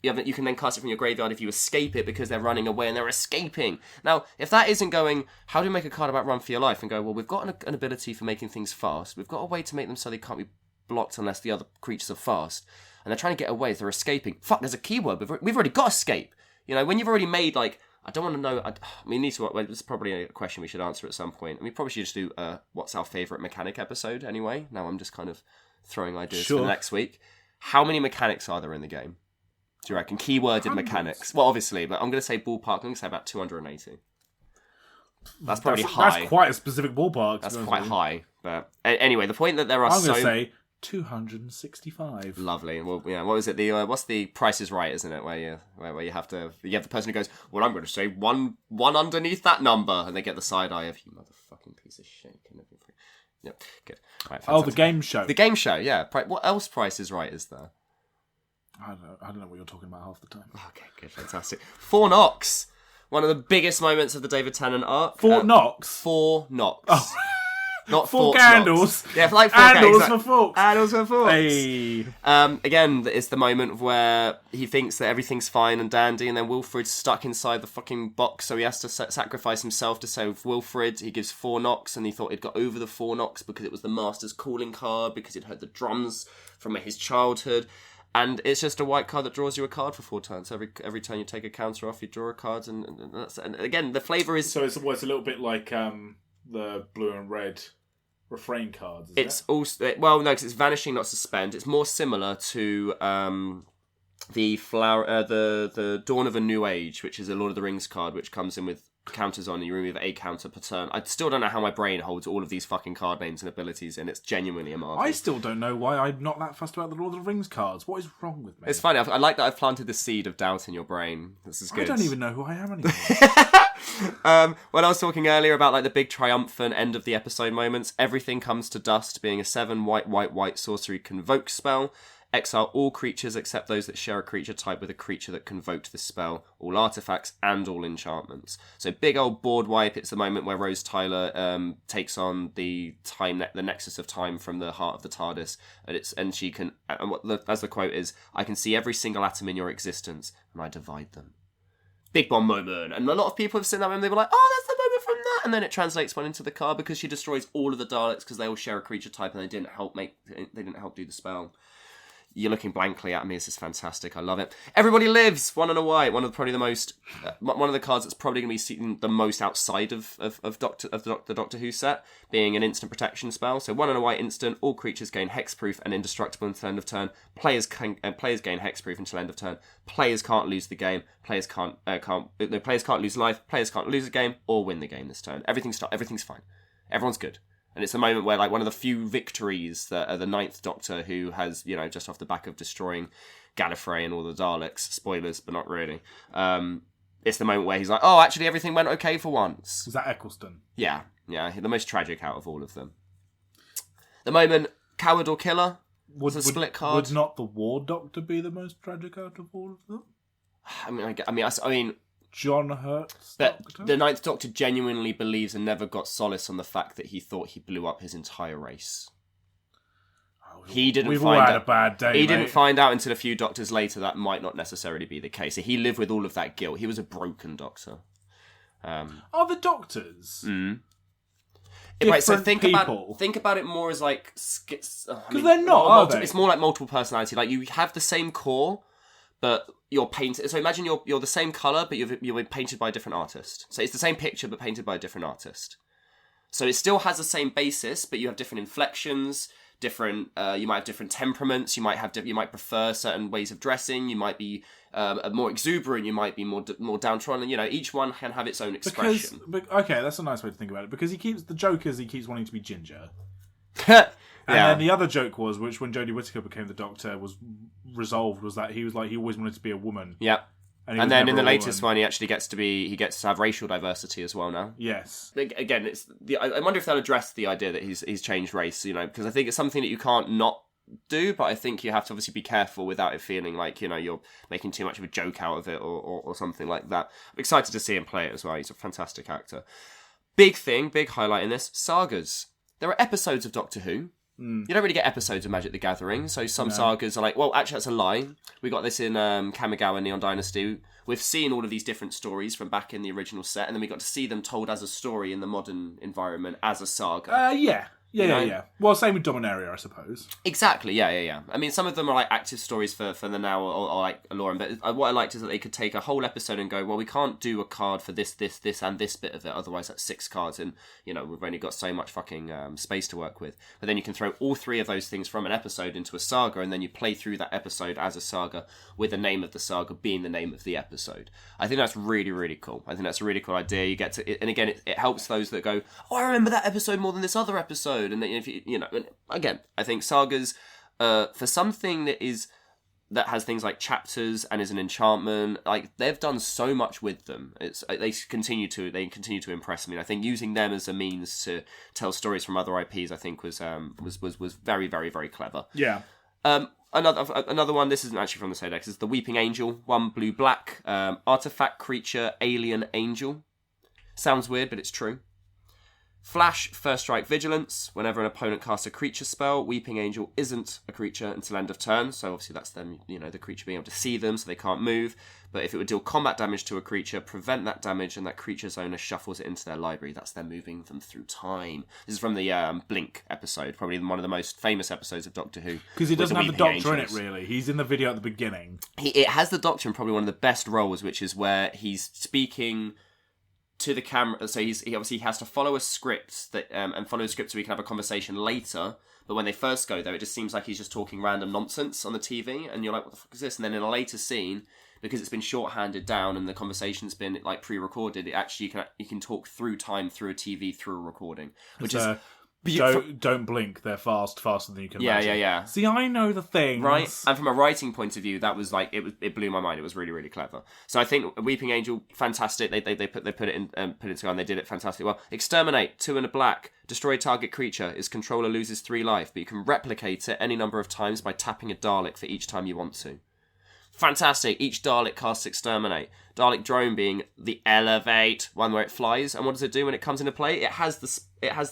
You can then cast it from your graveyard if you escape it because they're running away and they're escaping. Now, if that isn't going, how do we make a card about Run for Your Life and go, well, we've got an ability for making things fast. We've got a way to make them so they can't be blocked unless the other creatures are fast. And they're trying to get away, they're escaping. Fuck, there's a keyword. We've already got escape. You know, when you've already made, like, I don't want to know... this is probably a question we should answer at some point. We probably should just do what's our favourite mechanic episode anyway. Now I'm just kind of throwing ideas for next week. How many mechanics are there in the game? Do you reckon? Keyworded mechanics. Well, obviously, but I'm going to say ballpark. I'm going to say about 280. That's probably high. That's quite a specific ballpark. That's quite high. But anyway, the point that there are I'm going to say 265. Lovely. Well, yeah. What was it? What's the Price is Right, isn't it? Where you have the person who goes, well, I'm going to say one underneath that number, and they get the side eye of you motherfucking piece of shit. Yep. Good. Right, the game show. The game show. Yeah. What else Price is Right is there? I don't know what you're talking about half the time. Okay, good, fantastic. 4 knocks. One of the biggest moments of the David Tennant arc. 4 knocks? 4 knocks. Oh. Not 4 candles. Yeah, like 4 candles for forks. Candles for forks. Hey. Again, it's the moment where he thinks that everything's fine and dandy, and then Wilfred's stuck inside the fucking box, so he has to sacrifice himself to save Wilfred. He gives 4 knocks, and he thought he'd got over the 4 knocks because it was the Master's calling card, because he'd heard the drums from his childhood. And it's just a white card that draws you a card for 4 turns. Every turn you take a counter off, you draw a card, and that's... And again, the flavour is... So it's a little bit like the blue and red refrain cards, it's also... Well, no, because it's Vanishing, not Suspend. It's more similar to the Dawn of a New Age, which is a Lord of the Rings card, which comes in with counters on, and you remove a counter per turn. I still don't know how my brain holds all of these fucking card names and abilities, and it's genuinely a marvel. I still don't know why I'm not that fussed about the Lord of the Rings cards. What is wrong with me? It's funny. I like that I've planted the seed of doubt in your brain. This is good. I don't even know who I am anymore. When I was talking earlier about like the big triumphant end of the episode moments, everything comes to dust, being a 7 white sorcery convoke spell. Exile all creatures except those that share a creature type with a creature that convoked this spell, all artifacts and all enchantments. So big old board wipe. It's the moment where Rose Tyler takes on the the nexus of time from the heart of the TARDIS, and she can, as the quote is, "I can see every single atom in your existence, and I divide them." Big bomb moment, and a lot of people have seen that and they were like, "Oh, that's the moment from that," and then it translates one into the card because she destroys all of the Daleks because they all share a creature type and they didn't help do the spell. You're looking blankly at me. This is fantastic. I love it. Everybody Lives. 1 and a white. One of the cards that's probably going to be seen the most outside of the Doctor Who set, being an instant protection spell. So 1 and a white instant. All creatures gain hexproof and indestructible until end of turn. Players gain hexproof until end of turn. Players can't lose the game. Players can't lose life. Players can't lose a game or win the game this turn. Everything's fine. Everyone's good. And it's the moment where, like, one of the few victories that the Ninth Doctor, who has, just off the back of destroying Gallifrey and all the Daleks, spoilers, but not really, it's the moment where he's like, oh, actually, everything went okay for once. Was that Eccleston? Yeah, the most tragic out of all of them. The moment Coward or Killer was a split card. Would not the War Doctor be the most tragic out of all of them? I mean, John Hurt's But Doctor? the Ninth Doctor genuinely believes and never got solace on the fact that he thought he blew up his entire race. We've all had a bad day. He didn't find out until a few Doctors later that might not necessarily be the case. So he lived with all of that guilt. He was a broken Doctor. Are the Doctors? Right, so Different think about it more as like because they're not. Are they? It's more like multiple personality. Like you have the same core, but you're painted. So imagine you're the same color, but you're painted by a different artist. So it's the same picture, but painted by a different artist. So it still has the same basis, but you have different inflections. You might have different temperaments. You might prefer certain ways of dressing. You might be more exuberant. You might be more downtrodden. Each one can have its own expression. Okay, that's a nice way to think about it. Because he keeps wanting to be ginger. And then the other joke was, which when Jodie Whittaker became the Doctor was resolved, was that he always wanted to be a woman. Yeah. And then in the latest one, he gets to have racial diversity as well now. Yes. Again, I wonder if they'll address the idea that he's changed race, because I think it's something that you can't not do, but I think you have to obviously be careful without it feeling like, you're making too much of a joke out of it or something like that. I'm excited to see him play it as well. He's a fantastic actor. Big highlight in this, sagas. There are episodes of Doctor Who. You don't really get episodes of Magic the Gathering, so some sagas are like, well, actually, that's a lie. We got this in Kamigawa Neon Dynasty. We've seen all of these different stories from back in the original set, and then we got to see them told as a story in the modern environment as a saga. Yeah. Well, same with Dominaria, I suppose. Exactly, yeah. I mean, some of them are like active stories for the now or like Lauren, but what I liked is that they could take a whole episode and go, well, we can't do a card for this, and this bit of it, otherwise that's 6 cards, and, we've only got so much fucking space to work with. But then you can throw all 3 of those things from an episode into a saga, and then you play through that episode as a saga, with the name of the saga being the name of the episode. I think that's really, really cool. I think that's a really cool idea. You get to, and again, it helps those that go, oh, I remember that episode more than this other episode. And then, if again, I think sagas, for something that has things like chapters and is an enchantment, like they've done so much with them. They continue to impress me. I think using them as a means to tell stories from other IPs, I think was very, very, very clever. Yeah. Another one. This isn't actually from the same deck. It's the Weeping Angel, 1 blue-black, artifact creature, alien angel. Sounds weird, but it's true. Flash, First Strike Vigilance. Whenever an opponent casts a creature spell, Weeping Angel isn't a creature until end of turn. So obviously that's them, the creature being able to see them so they can't move. But if it would deal combat damage to a creature, prevent that damage, and that creature's owner shuffles it into their library, that's them moving them through time. This is from the Blink episode, probably one of the most famous episodes of Doctor Who. Because he doesn't have the Doctor in it, really. He's in the video at the beginning. It has the Doctor in probably one of the best roles, which is where he's speaking to the camera, so he obviously has to follow a script and follow a script so we can have a conversation later. But when they first go there, it just seems like he's just talking random nonsense on the TV, and you're like, "What the fuck is this?" And then in a later scene, because it's been shorthanded down and the conversation's been like pre-recorded. It actually you can talk through time through a TV through a recording, which is. Don't blink. They're faster than you can yeah, imagine. Yeah. See, I know the things. Right? And from a writing point of view, that was like, it blew my mind. It was really, really clever. So I think Weeping Angel, fantastic. They put it in, put it together and they did it fantastically well. Exterminate, 2 and a black. Destroy target creature. Its controller loses 3 life, but you can replicate it any number of times by tapping a Dalek for each time you want to. Fantastic. Each Dalek casts Exterminate. Dalek drone being the elevate one where it flies. And what does it do when it comes into play? It has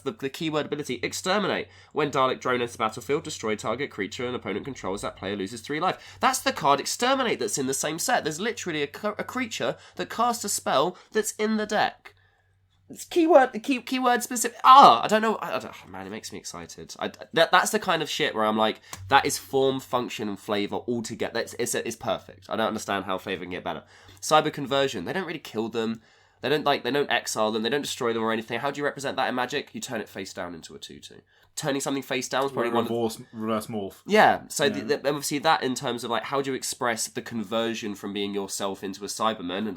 the keyword ability Exterminate. When Dalek drone enters the battlefield, destroy target creature and opponent controls. That player loses 3 life. That's the card Exterminate that's in the same set. There's literally a creature that casts a spell that's in the deck. It's keyword specific. I don't know. Man, it makes me excited. That's the kind of shit where I'm like, that is form, function, and flavour all together. It's perfect. I don't understand how flavour can get better. Cyber conversion. They don't really kill them. They don't exile them. They don't destroy them or anything. How do you represent that in Magic? You turn it face down into a 2/2. Turning something face down is probably reverse morph. Yeah. So obviously that in terms of like how do you express the conversion from being yourself into a Cyberman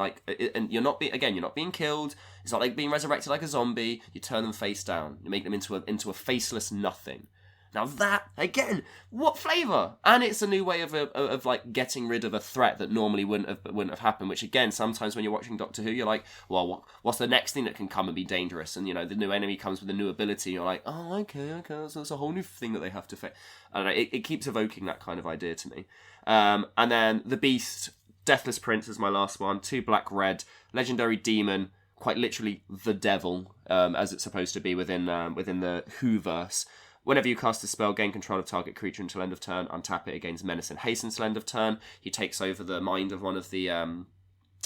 and you're not being killed. It's not like being resurrected like a zombie. You turn them face down. You make them into a faceless nothing. Now that, again, what flavour? And it's a new way of like getting rid of a threat that normally wouldn't have happened, which again, sometimes when you're watching Doctor Who, you're like, well, what's the next thing that can come and be dangerous? And, the new enemy comes with a new ability, and you're like, oh, okay, so it's a whole new thing that they have to face. I don't know, it keeps evoking that kind of idea to me. And then the Beast, Deathless Prince is my last one, 2 black, red, Legendary Demon, quite literally the devil, as it's supposed to be within the Whoverse. Whenever you cast a spell, gain control of target creature until end of turn, untap it, it gains menace and hasten till end of turn. He takes over the mind of one of the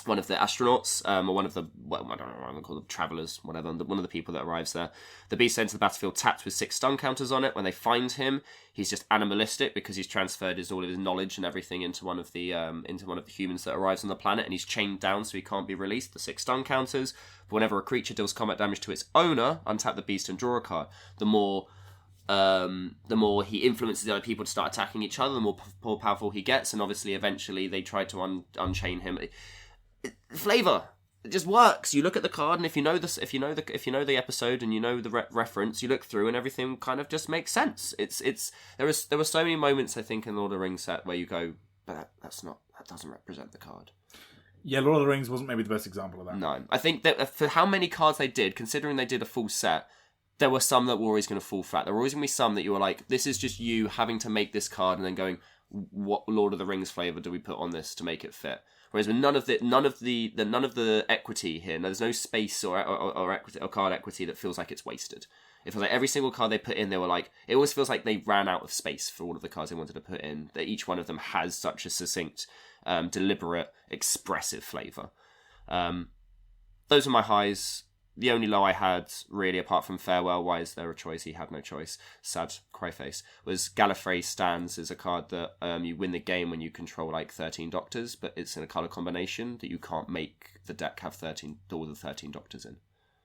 astronauts, or one of the, I don't know what I'm call them, travellers, whatever, one of the people that arrives there. The beast enters the battlefield tapped with 6 stun counters on it. When they find him, he's just animalistic because he's transferred all of his knowledge and everything into one of the humans that arrives on the planet, and he's chained down so he can't be released. The 6 stun counters. But whenever a creature deals combat damage to its owner, untap the beast and draw a card. The more he influences the other people to start attacking each other, the more powerful he gets, and obviously eventually they try to unchain him. Flavour, it just works. You look at the card, and if you know the episode and you know the reference, you look through and everything kind of just makes sense. There were so many moments I think in Lord of the Rings set where you go, but that doesn't represent the card. Yeah, Lord of the Rings wasn't maybe the best example of that. No, I think that for how many cards they did, considering they did a full set, there were some that were always going to fall flat. There were always going to be some that you were like, this is just you having to make this card and then going, what Lord of the Rings flavour do we put on this to make it fit? Whereas with none of the equity here, there's no space or equity or card equity that feels like it's wasted. It feels like every single card they put in, they were like, it always feels like they ran out of space for all of the cards they wanted to put in. That each one of them has such a succinct, deliberate, expressive flavour. Those are my highs. The only low I had, really, apart from Farewell, why is there a choice? He had no choice. Sad cryface. Was Gallifrey Stands is a card that you win the game when you control like 13 Doctors, but it's in a colour combination that you can't make the deck have all the 13 Doctors in.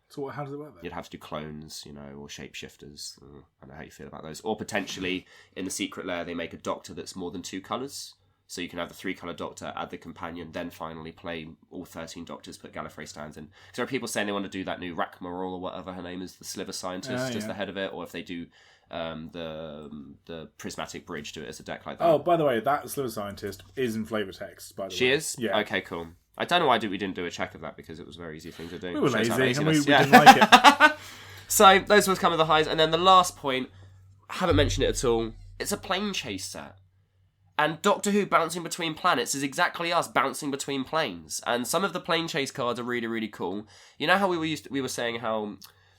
So how does it work then? You'd have to do clones, or shapeshifters. I don't know how you feel about those. Or potentially, in the Secret Lair, they make a Doctor that's more than 2 colours. So you can have the 3-colour Doctor, add the companion, then finally play all 13 Doctors, put Gallifrey Stands in. Because there are people saying they want to do that new Rackmaral or whatever her name is, the Sliver Scientist, as the head of it, or if they do the Prismatic Bridge, do it as a deck like that. Oh, by the way, that Sliver Scientist is in flavour text, by the way. She is? Yeah. Okay, cool. I don't know why we didn't do a check of that, because it was a very easy thing to do. We were lazy, and we yeah. didn't like it. So, those were kind of the highs. And then the last point, I haven't mentioned it at all, it's a plane chase set. And Doctor Who bouncing between planets is exactly us bouncing between planes. And some of the plane chase cards are really, really cool. You know how we were saying how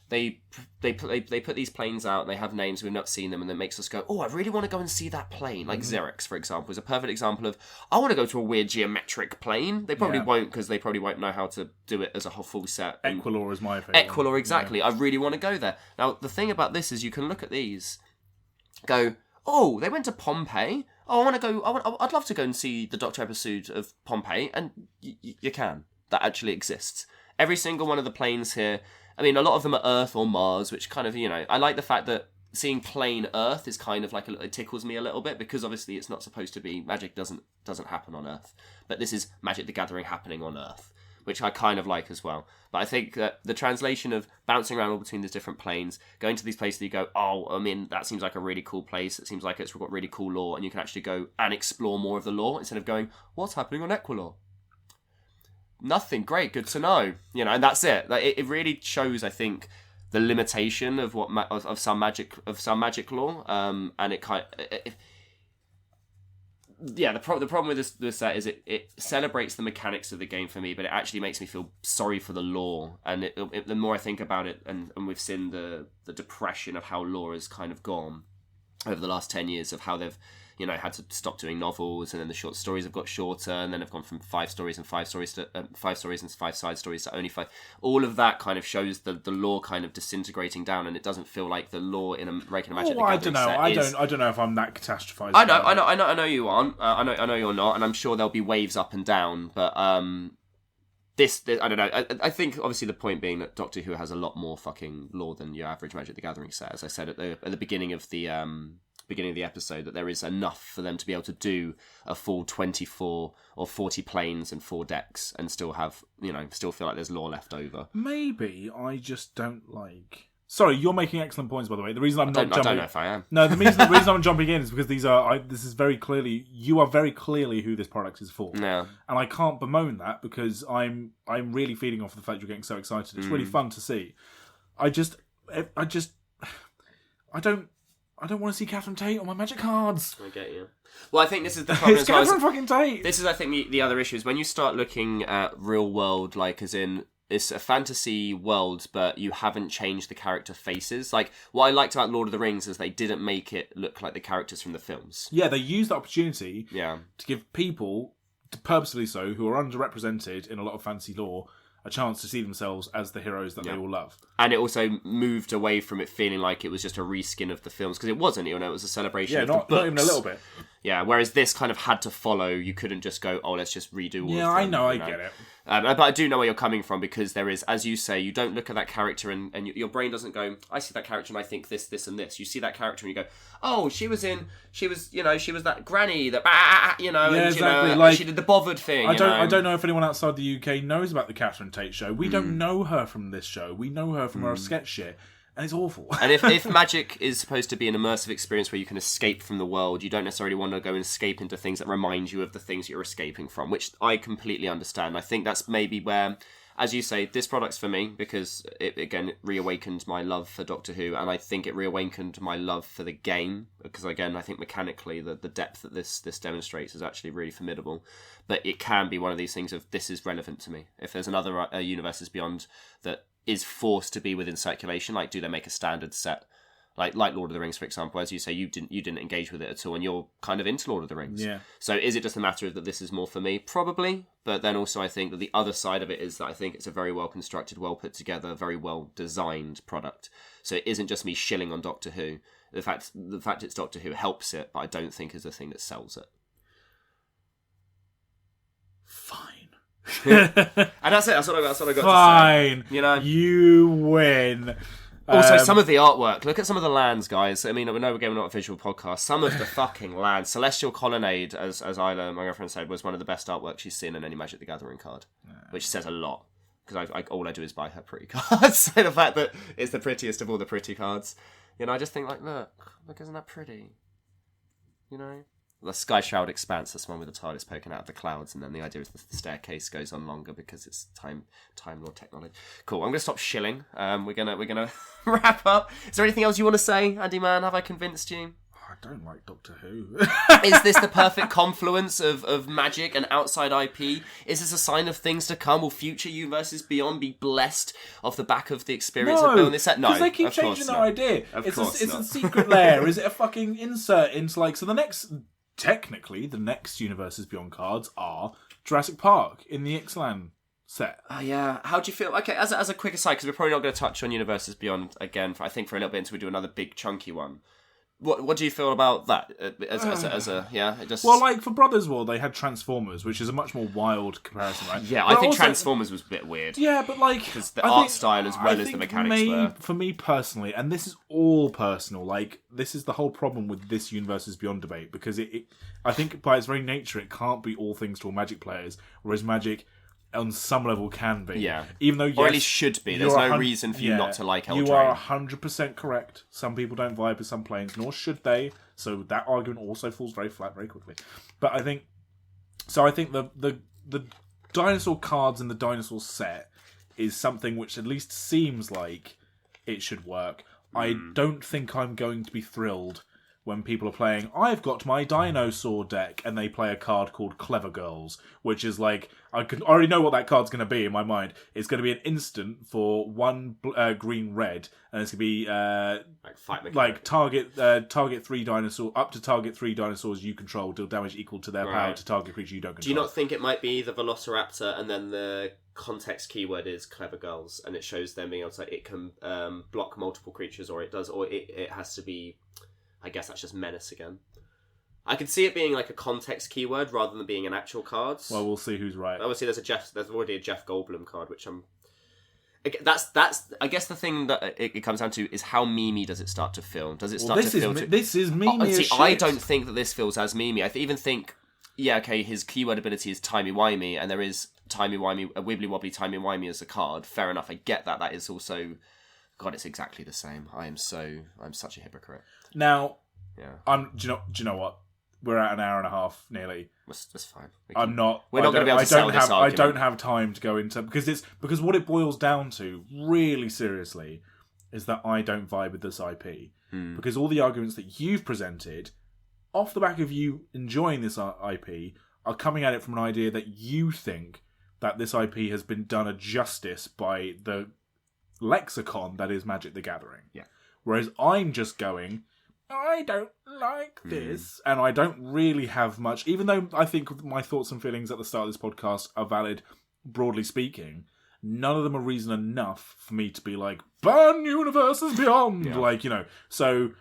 they put these planes out, and they have names, we've not seen them, and it makes us go, oh, I really want to go and see that plane. Like Xerix, for example, is a perfect example of, I want to go to a weird geometric plane. They probably won't, because they probably won't know how to do it as a whole full set. Equilor is my favourite. Equilor, exactly. Yeah. I really want to go there. Now, the thing about this is you can look at these, go, oh, they went to Pompeii. Oh, I want to go. I'd love to go and see the Doctor episode of Pompeii, and you can. That actually exists. Every single one of the planes here. I mean, a lot of them are Earth or Mars, which kind of, I like the fact that seeing plain Earth is kind of like it tickles me a little bit, because obviously it's not supposed to be, magic doesn't happen on Earth, but this is Magic the Gathering happening on Earth, which I kind of like as well. But I think that the translation of bouncing around all between these different planes, going to these places that you go, oh, I mean, that seems like a really cool place. It seems like it's got really cool lore, and you can actually go and explore more of the lore instead of going, what's happening on Equilor? Nothing. Great, good to know. You know, and that's it. Like, it really shows, I think, the limitation of what of some magic lore, and it kind of, the problem with this set is it celebrates the mechanics of the game for me, but it actually makes me feel sorry for the lore. And the more I think about it, and we've seen the depression of how lore has kind of gone over the last 10 years, of how they've, you know, had to stop doing novels, and then the short stories have got shorter, and then have gone from 5 stories and 5 stories to 5 stories and 5 side stories to only 5. All of that kind of shows the lore kind of disintegrating down, and it doesn't feel like the lore in a regular Magic the Gathering set. I don't know if I'm that catastrophizing. I know you aren't. I know you're not, and I'm sure there'll be waves up and down. But this I don't know. I think obviously the point being that Doctor Who has a lot more fucking lore than your average Magic the Gathering set. As I said at the beginning of the episode, that there is enough for them to be able to do a full 24 or 40 planes and 4 decks and still have, you know, still feel like there's lore left over. Maybe I just don't like... Sorry, you're making excellent points, by the way. The reason I don't know if I am. No, the reason I'm jumping in is because this is very clearly... You are very clearly who this product is for. Yeah. And I can't bemoan that, because I'm really feeding off the fact you're getting so excited. It's really fun to see. I don't want to see Catherine Tate on my Magic cards. I get you. Well, I think this is the problem it's as well. Catherine fucking Tate. This is, I think, the other issue is when you start looking at real world, like as in, it's a fantasy world, but you haven't changed the character faces. Like, what I liked about Lord of the Rings is they didn't make it look like the characters from the films. Yeah, they used the opportunity to give people, purposely so, who are underrepresented in a lot of fantasy lore, a chance to see themselves as the heroes that they all love. And it also moved away from it feeling like it was just a reskin of the films, because it wasn't, you know, it was a celebration of the books. Not even a little bit. Yeah, whereas this kind of had to follow. You couldn't just go, oh, let's just redo all of them. Yeah, I know, I get it. But I do know where you're coming from, because there is, as you say, you don't look at that character and your brain doesn't go, I see that character and I think this, this and this. You see that character and you go, oh, she was that granny that, you know, yeah, and, exactly. you know, like, she did the bothered thing. I don't know if anyone outside the UK knows about the Catherine Tate show. We don't know her from this show. We know her from our sketch shit. And it's awful. And if Magic is supposed to be an immersive experience where you can escape from the world, you don't necessarily want to go and escape into things that remind you of the things you're escaping from, which I completely understand. I think that's maybe where, as you say, this product's for me, because it reawakened my love for Doctor Who, and I think it reawakened my love for the game, because again, I think mechanically the depth that this demonstrates is actually really formidable. But it can be one of these things of, this is relevant to me. If there's another Universes Beyond that is forced to be within circulation, like, do they make a standard set, like Lord of the Rings, for example? As you say, you didn't engage with it at all, and you're kind of into Lord of the Rings. Yeah. So is it just a matter of that this is more for me? Probably. But then also I think that the other side of it is that I think it's a very well constructed, well put together, very well designed product. So it isn't just me shilling on Doctor Who. The fact it's Doctor Who helps it, but I don't think is the thing that sells it. Fine. And that's it. That's what I got to say. Fine. You know, you win. Also, some of the artwork. Look at some of the lands, guys. I mean, I know we're not a visual podcast. Some of the fucking lands. Celestial Colonnade, as Isla, my girlfriend, said, was one of the best artwork she's seen in any Magic the Gathering card, which says a lot. Because all I do is buy her pretty cards. So the fact that it's the prettiest of all the pretty cards, you know, I just think like, look, isn't that pretty? You know. The Sky Shroud Expanse, that's one with the TARDIS poking out of the clouds, and then the idea is the staircase goes on longer because it's Time Lord technology. Cool. I'm gonna stop shilling. We're gonna wrap up. Is there anything else you want to say, Andy Man? Have I convinced you? I don't like Doctor Who. Is this the perfect confluence of magic and outside IP? Is this a sign of things to come? Will future Universes Beyond be blessed off the back of the experience of building this set? No, because they keep changing their idea. It's a secret lair. Is it a fucking insert into like... So technically, the next Universes Beyond cards are Jurassic Park in the Ixalan set. Yeah. How do you feel? Okay, as a quick aside, because we're probably not going to touch on Universes Beyond again, I think, for a little bit until we do another big chunky one. What do you feel about that? As a yeah, it just Well, like for Brothers War, they had Transformers, which is a much more wild comparison, right? yeah. But I think also, Transformers was a bit weird. Yeah, but like Because the art style as well as the mechanics were. For me personally, and this is all personal, like this is the whole problem with this Universes Beyond debate, because I think by its very nature, it can't be all things to all Magic players, whereas Magic on some level can be. Yeah. Even though, yes, or at least should be. There's no reason for you not to like Eldraine. You are 100% correct. Some people don't vibe with some planes, nor should they. So that argument also falls very flat very quickly. But I think the dinosaur cards in the dinosaur set is something which at least seems like it should work. I don't think I'm going to be thrilled when people are playing, I've got my dinosaur deck, and they play a card called Clever Girls, which is like, I can already know what that card's going to be in my mind. It's going to be an instant for 1 green red, and it's going to be target 3 dinosaur, up to target 3 dinosaurs you control, deal damage equal to their power to target creature you don't control. Do you not think it might be the Velociraptor, and then the context keyword is Clever Girls, and it shows them being able to, it can block multiple creatures, or it has to be, I guess that's just menace again. I could see it being like a context keyword rather than being an actual card. Well, we'll see who's right. Obviously, there's already a Jeff Goldblum card, which that's I guess the thing that it comes down to is how memey does it start to feel? Does it start to feel? This is memey as shit. I don't think that this feels as memey. I even think, yeah, okay, his keyword ability is Timey Wimey, and there is Timey Wimey, a wibbly wobbly Timey Wimey as a card. Fair enough, I get that. That is also, God, it's exactly the same. I'm such a hypocrite. Now, yeah. Do you know what? We're at an hour and a half nearly. That's fine. We're not going to be able to sell this argument. I don't have time to go into because what it boils down to, really seriously, is that I don't vibe with this IP. Because all the arguments that you've presented, off the back of you enjoying this IP, are coming at it from an idea that you think that this IP has been done a justice by the lexicon that is Magic the Gathering. Yeah. Whereas I'm just going, I don't like this, and I don't really have much, even though I think my thoughts and feelings at the start of this podcast are valid, broadly speaking, none of them are reason enough for me to be like, burn Universes Beyond! Yeah. So,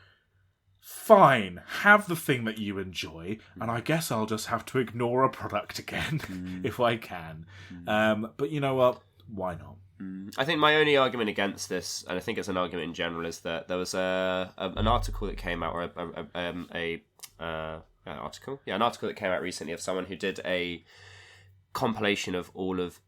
fine, have the thing that you enjoy, and I guess I'll just have to ignore a product again, if I can. But you know what? Why not? I think my only argument against this, and I think it's an argument in general, is that there was an article that came out, or an article that came out recently of someone who did a compilation of all of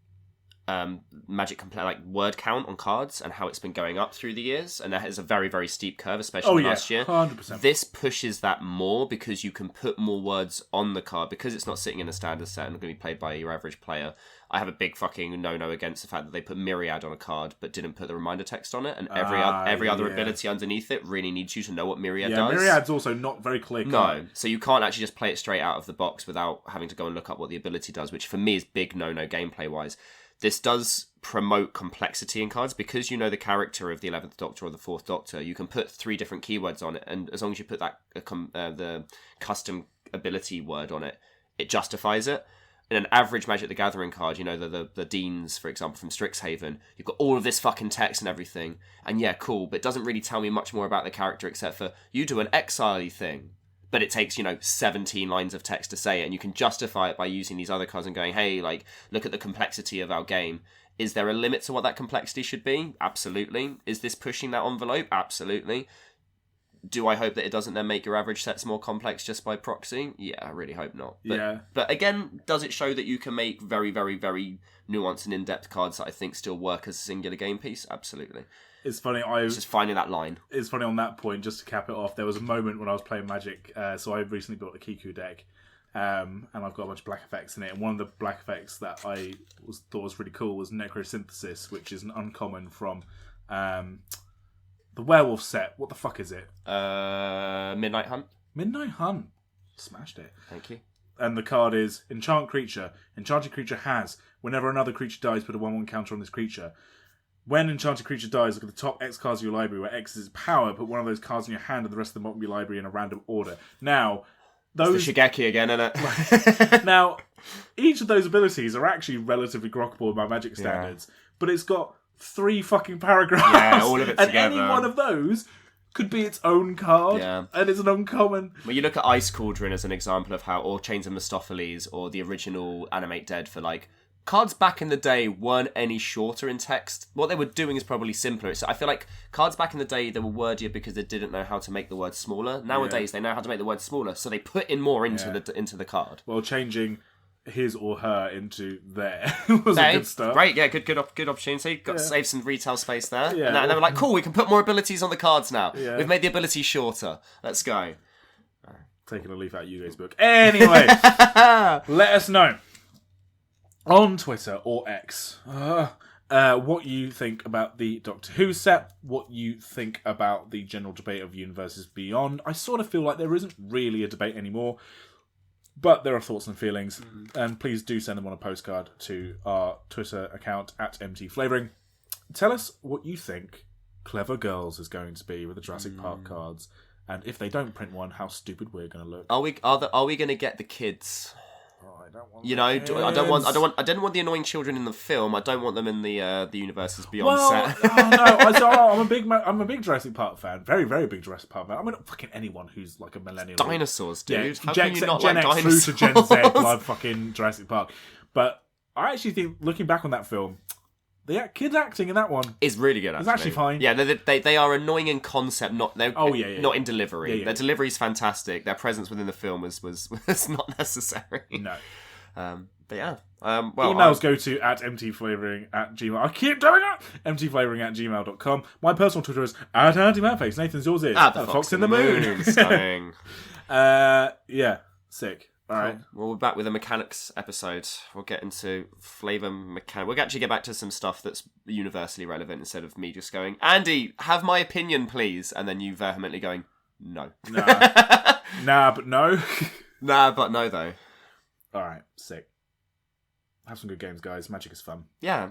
Magic word count on cards and how it's been going up through the years, and that is a very, very steep curve, especially last year. 100%. This pushes that more because you can put more words on the card because it's not sitting in a standard set and going to be played by your average player. I have a big fucking no against the fact that they put Myriad on a card but didn't put the reminder text on it, and every other ability underneath it really needs you to know what Myriad does. Yeah, Myriad's also not very clear. No, so you can't actually just play it straight out of the box without having to go and look up what the ability does, which for me is big no gameplay wise. This does promote complexity in cards because you know the character of the 11th Doctor or the 4th Doctor. You can put 3 different keywords on it, and as long as you put that the custom ability word on it, it justifies it. In an average Magic the Gathering card, you know, the Deans, for example, from Strixhaven, you've got all of this fucking text and everything, and yeah, cool, but it doesn't really tell me much more about the character except for, you do an exile-y thing, but it takes, 17 lines of text to say it, and you can justify it by using these other cards and going, hey, look at the complexity of our game. Is there a limit to what that complexity should be? Absolutely. Is this pushing that envelope? Absolutely. Do I hope that it doesn't then make your average sets more complex just by proxy? Yeah, I really hope not. But again, does it show that you can make very, very, very nuanced and in-depth cards that I think still work as a singular game piece? Absolutely. It's funny, it's just finding that line. It's funny on that point, just to cap it off, there was a moment when I was playing Magic, so I recently built a Kiku deck, and I've got a bunch of black effects in it, and one of the black effects that I thought was really cool was Necrosynthesis, which is an uncommon from the werewolf set. What the fuck is it? Midnight Hunt. Midnight Hunt. Smashed it. Thank you. And the card is Enchant Creature. Enchanted creature has, whenever another creature dies, put a 1/1 counter on this creature. When Enchanted Creature dies, look at the top X cards of your library, where X is its power, put one of those cards in your hand and the rest of them won't be library in a random order. Now, it's the Shigeki again, isn't it? Now, each of those abilities are actually relatively grokkable by Magic standards, but it's got 3 fucking paragraphs. Yeah, all of it together. And any one of those could be its own card, and it's an uncommon. Well, you look at Ice Cauldron as an example of how, or Chains of Mephistopheles, or the original Animate Dead for like. Cards back in the day weren't any shorter in text. What they were doing is probably simpler. I feel like cards back in the day, they were wordier because they didn't know how to make the word smaller. Nowadays, they know how to make the word smaller, so they put in more into the card. Well, changing his or her into their was a good start. Great, yeah, good opportunity. Got to save some retail space there. Yeah. And they were like, cool, we can put more abilities on the cards now. Yeah. We've made the abilities shorter. Let's go. Taking a leaf out of Yugo's book. Anyway, let us know on Twitter or X what you think about the Doctor Who set, what you think about the general debate of Universes Beyond. I sort of feel like there isn't really a debate anymore, but there are thoughts and feelings, and please do send them on a postcard to our Twitter account at MTFlavouring. Tell us what you think Clever Girls is going to be with the Jurassic Park cards, and if they don't print one, how stupid we're going to look. Are we going to get the kids? Oh, I don't want. You know, I didn't want the annoying children in the film. I don't want them in the Universes Beyond set. I'm a big Jurassic Park fan. Very, very big Jurassic Park fan. I mean, fucking anyone who's like a millennial. Dinosaurs, dude. Yeah, how can you not Gen like X dinosaurs? through to Gen Z love fucking Jurassic Park. But I actually think, looking back on that film, the kid acting in that one is really good. It's actually fine. Yeah, they are annoying in concept, not not in delivery. Yeah, yeah. Their delivery is fantastic. Their presence within the film was not necessary. No. But yeah. Emails go to @mtflavouring@gmail. I keep doing it. mtflavouring@gmail.com. My personal Twitter is @AndyMadface. Nathan's yours is the Fox in the Moon. Stunning. Yeah, sick. All right. Well, we're back with a mechanics episode. We'll get into flavour mechanics. We'll actually get back to some stuff that's universally relevant instead of me just going, Andy, have my opinion, please. And then you vehemently going, no. Nah, but no. Nah, but no, though. All right, sick. Have some good games, guys. Magic is fun. Yeah,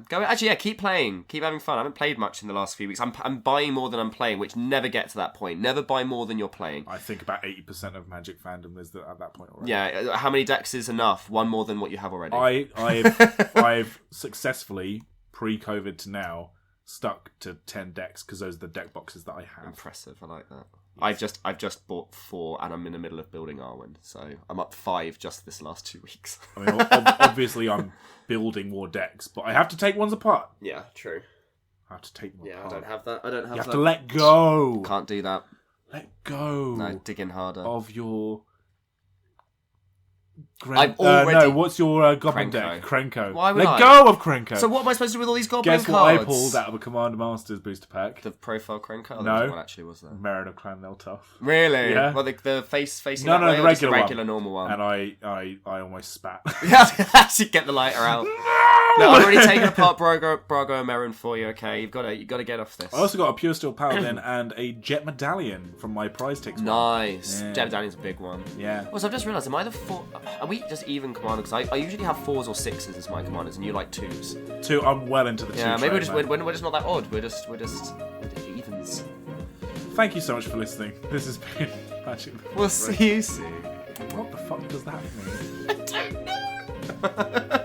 keep playing. Keep having fun. I haven't played much in the last few weeks. I'm buying more than I'm playing, which never get to that point. Never buy more than you're playing. I think about 80% of Magic fandom is at that point already. Yeah, how many decks is enough? One more than what you have already. I've successfully, pre-COVID to now, stuck to 10 decks because those are the deck boxes that I have. Impressive, I like that. I've just bought 4 and I'm in the middle of building Arwen, so I'm up 5 just this last 2 weeks. I mean, obviously I'm building more decks, but I have to take ones apart. Yeah, true. I have to take them apart. Yeah, I don't have that. You have to let go. Can't do that. Let go. No, dig in harder. Of your... I've already... what's your Goblin Krenko. deck? Krenko. Why would Let go of Krenko. So what am I supposed to do with all these Goblin cards? Guess cards? what I pulled out of a Commander Masters booster pack? The profile Krenko? No. What actually was that? Merit of Clanmel Tough. Really? Yeah. Well, the facing No, way, the or just regular normal one. And I almost spat. Actually get the lighter out. No, I've already taken apart Brago and Merrin for you, okay? You've got to get off this. I also got a Pure Steel Paladin and a Jet Medallion from my prize ticks. Nice. Yeah. Jet Medallion's a big one. Yeah. Also, I've just realised, am I the 4... Are we just even commanders? Because I usually have 4s or 6s as my commanders, and you like 2s. 2, I'm well into the 2. Yeah, maybe we're just not that odd. We're just evens. Thank you so much for listening. This has been Magic. We'll see you soon. What the fuck does that mean? I don't know.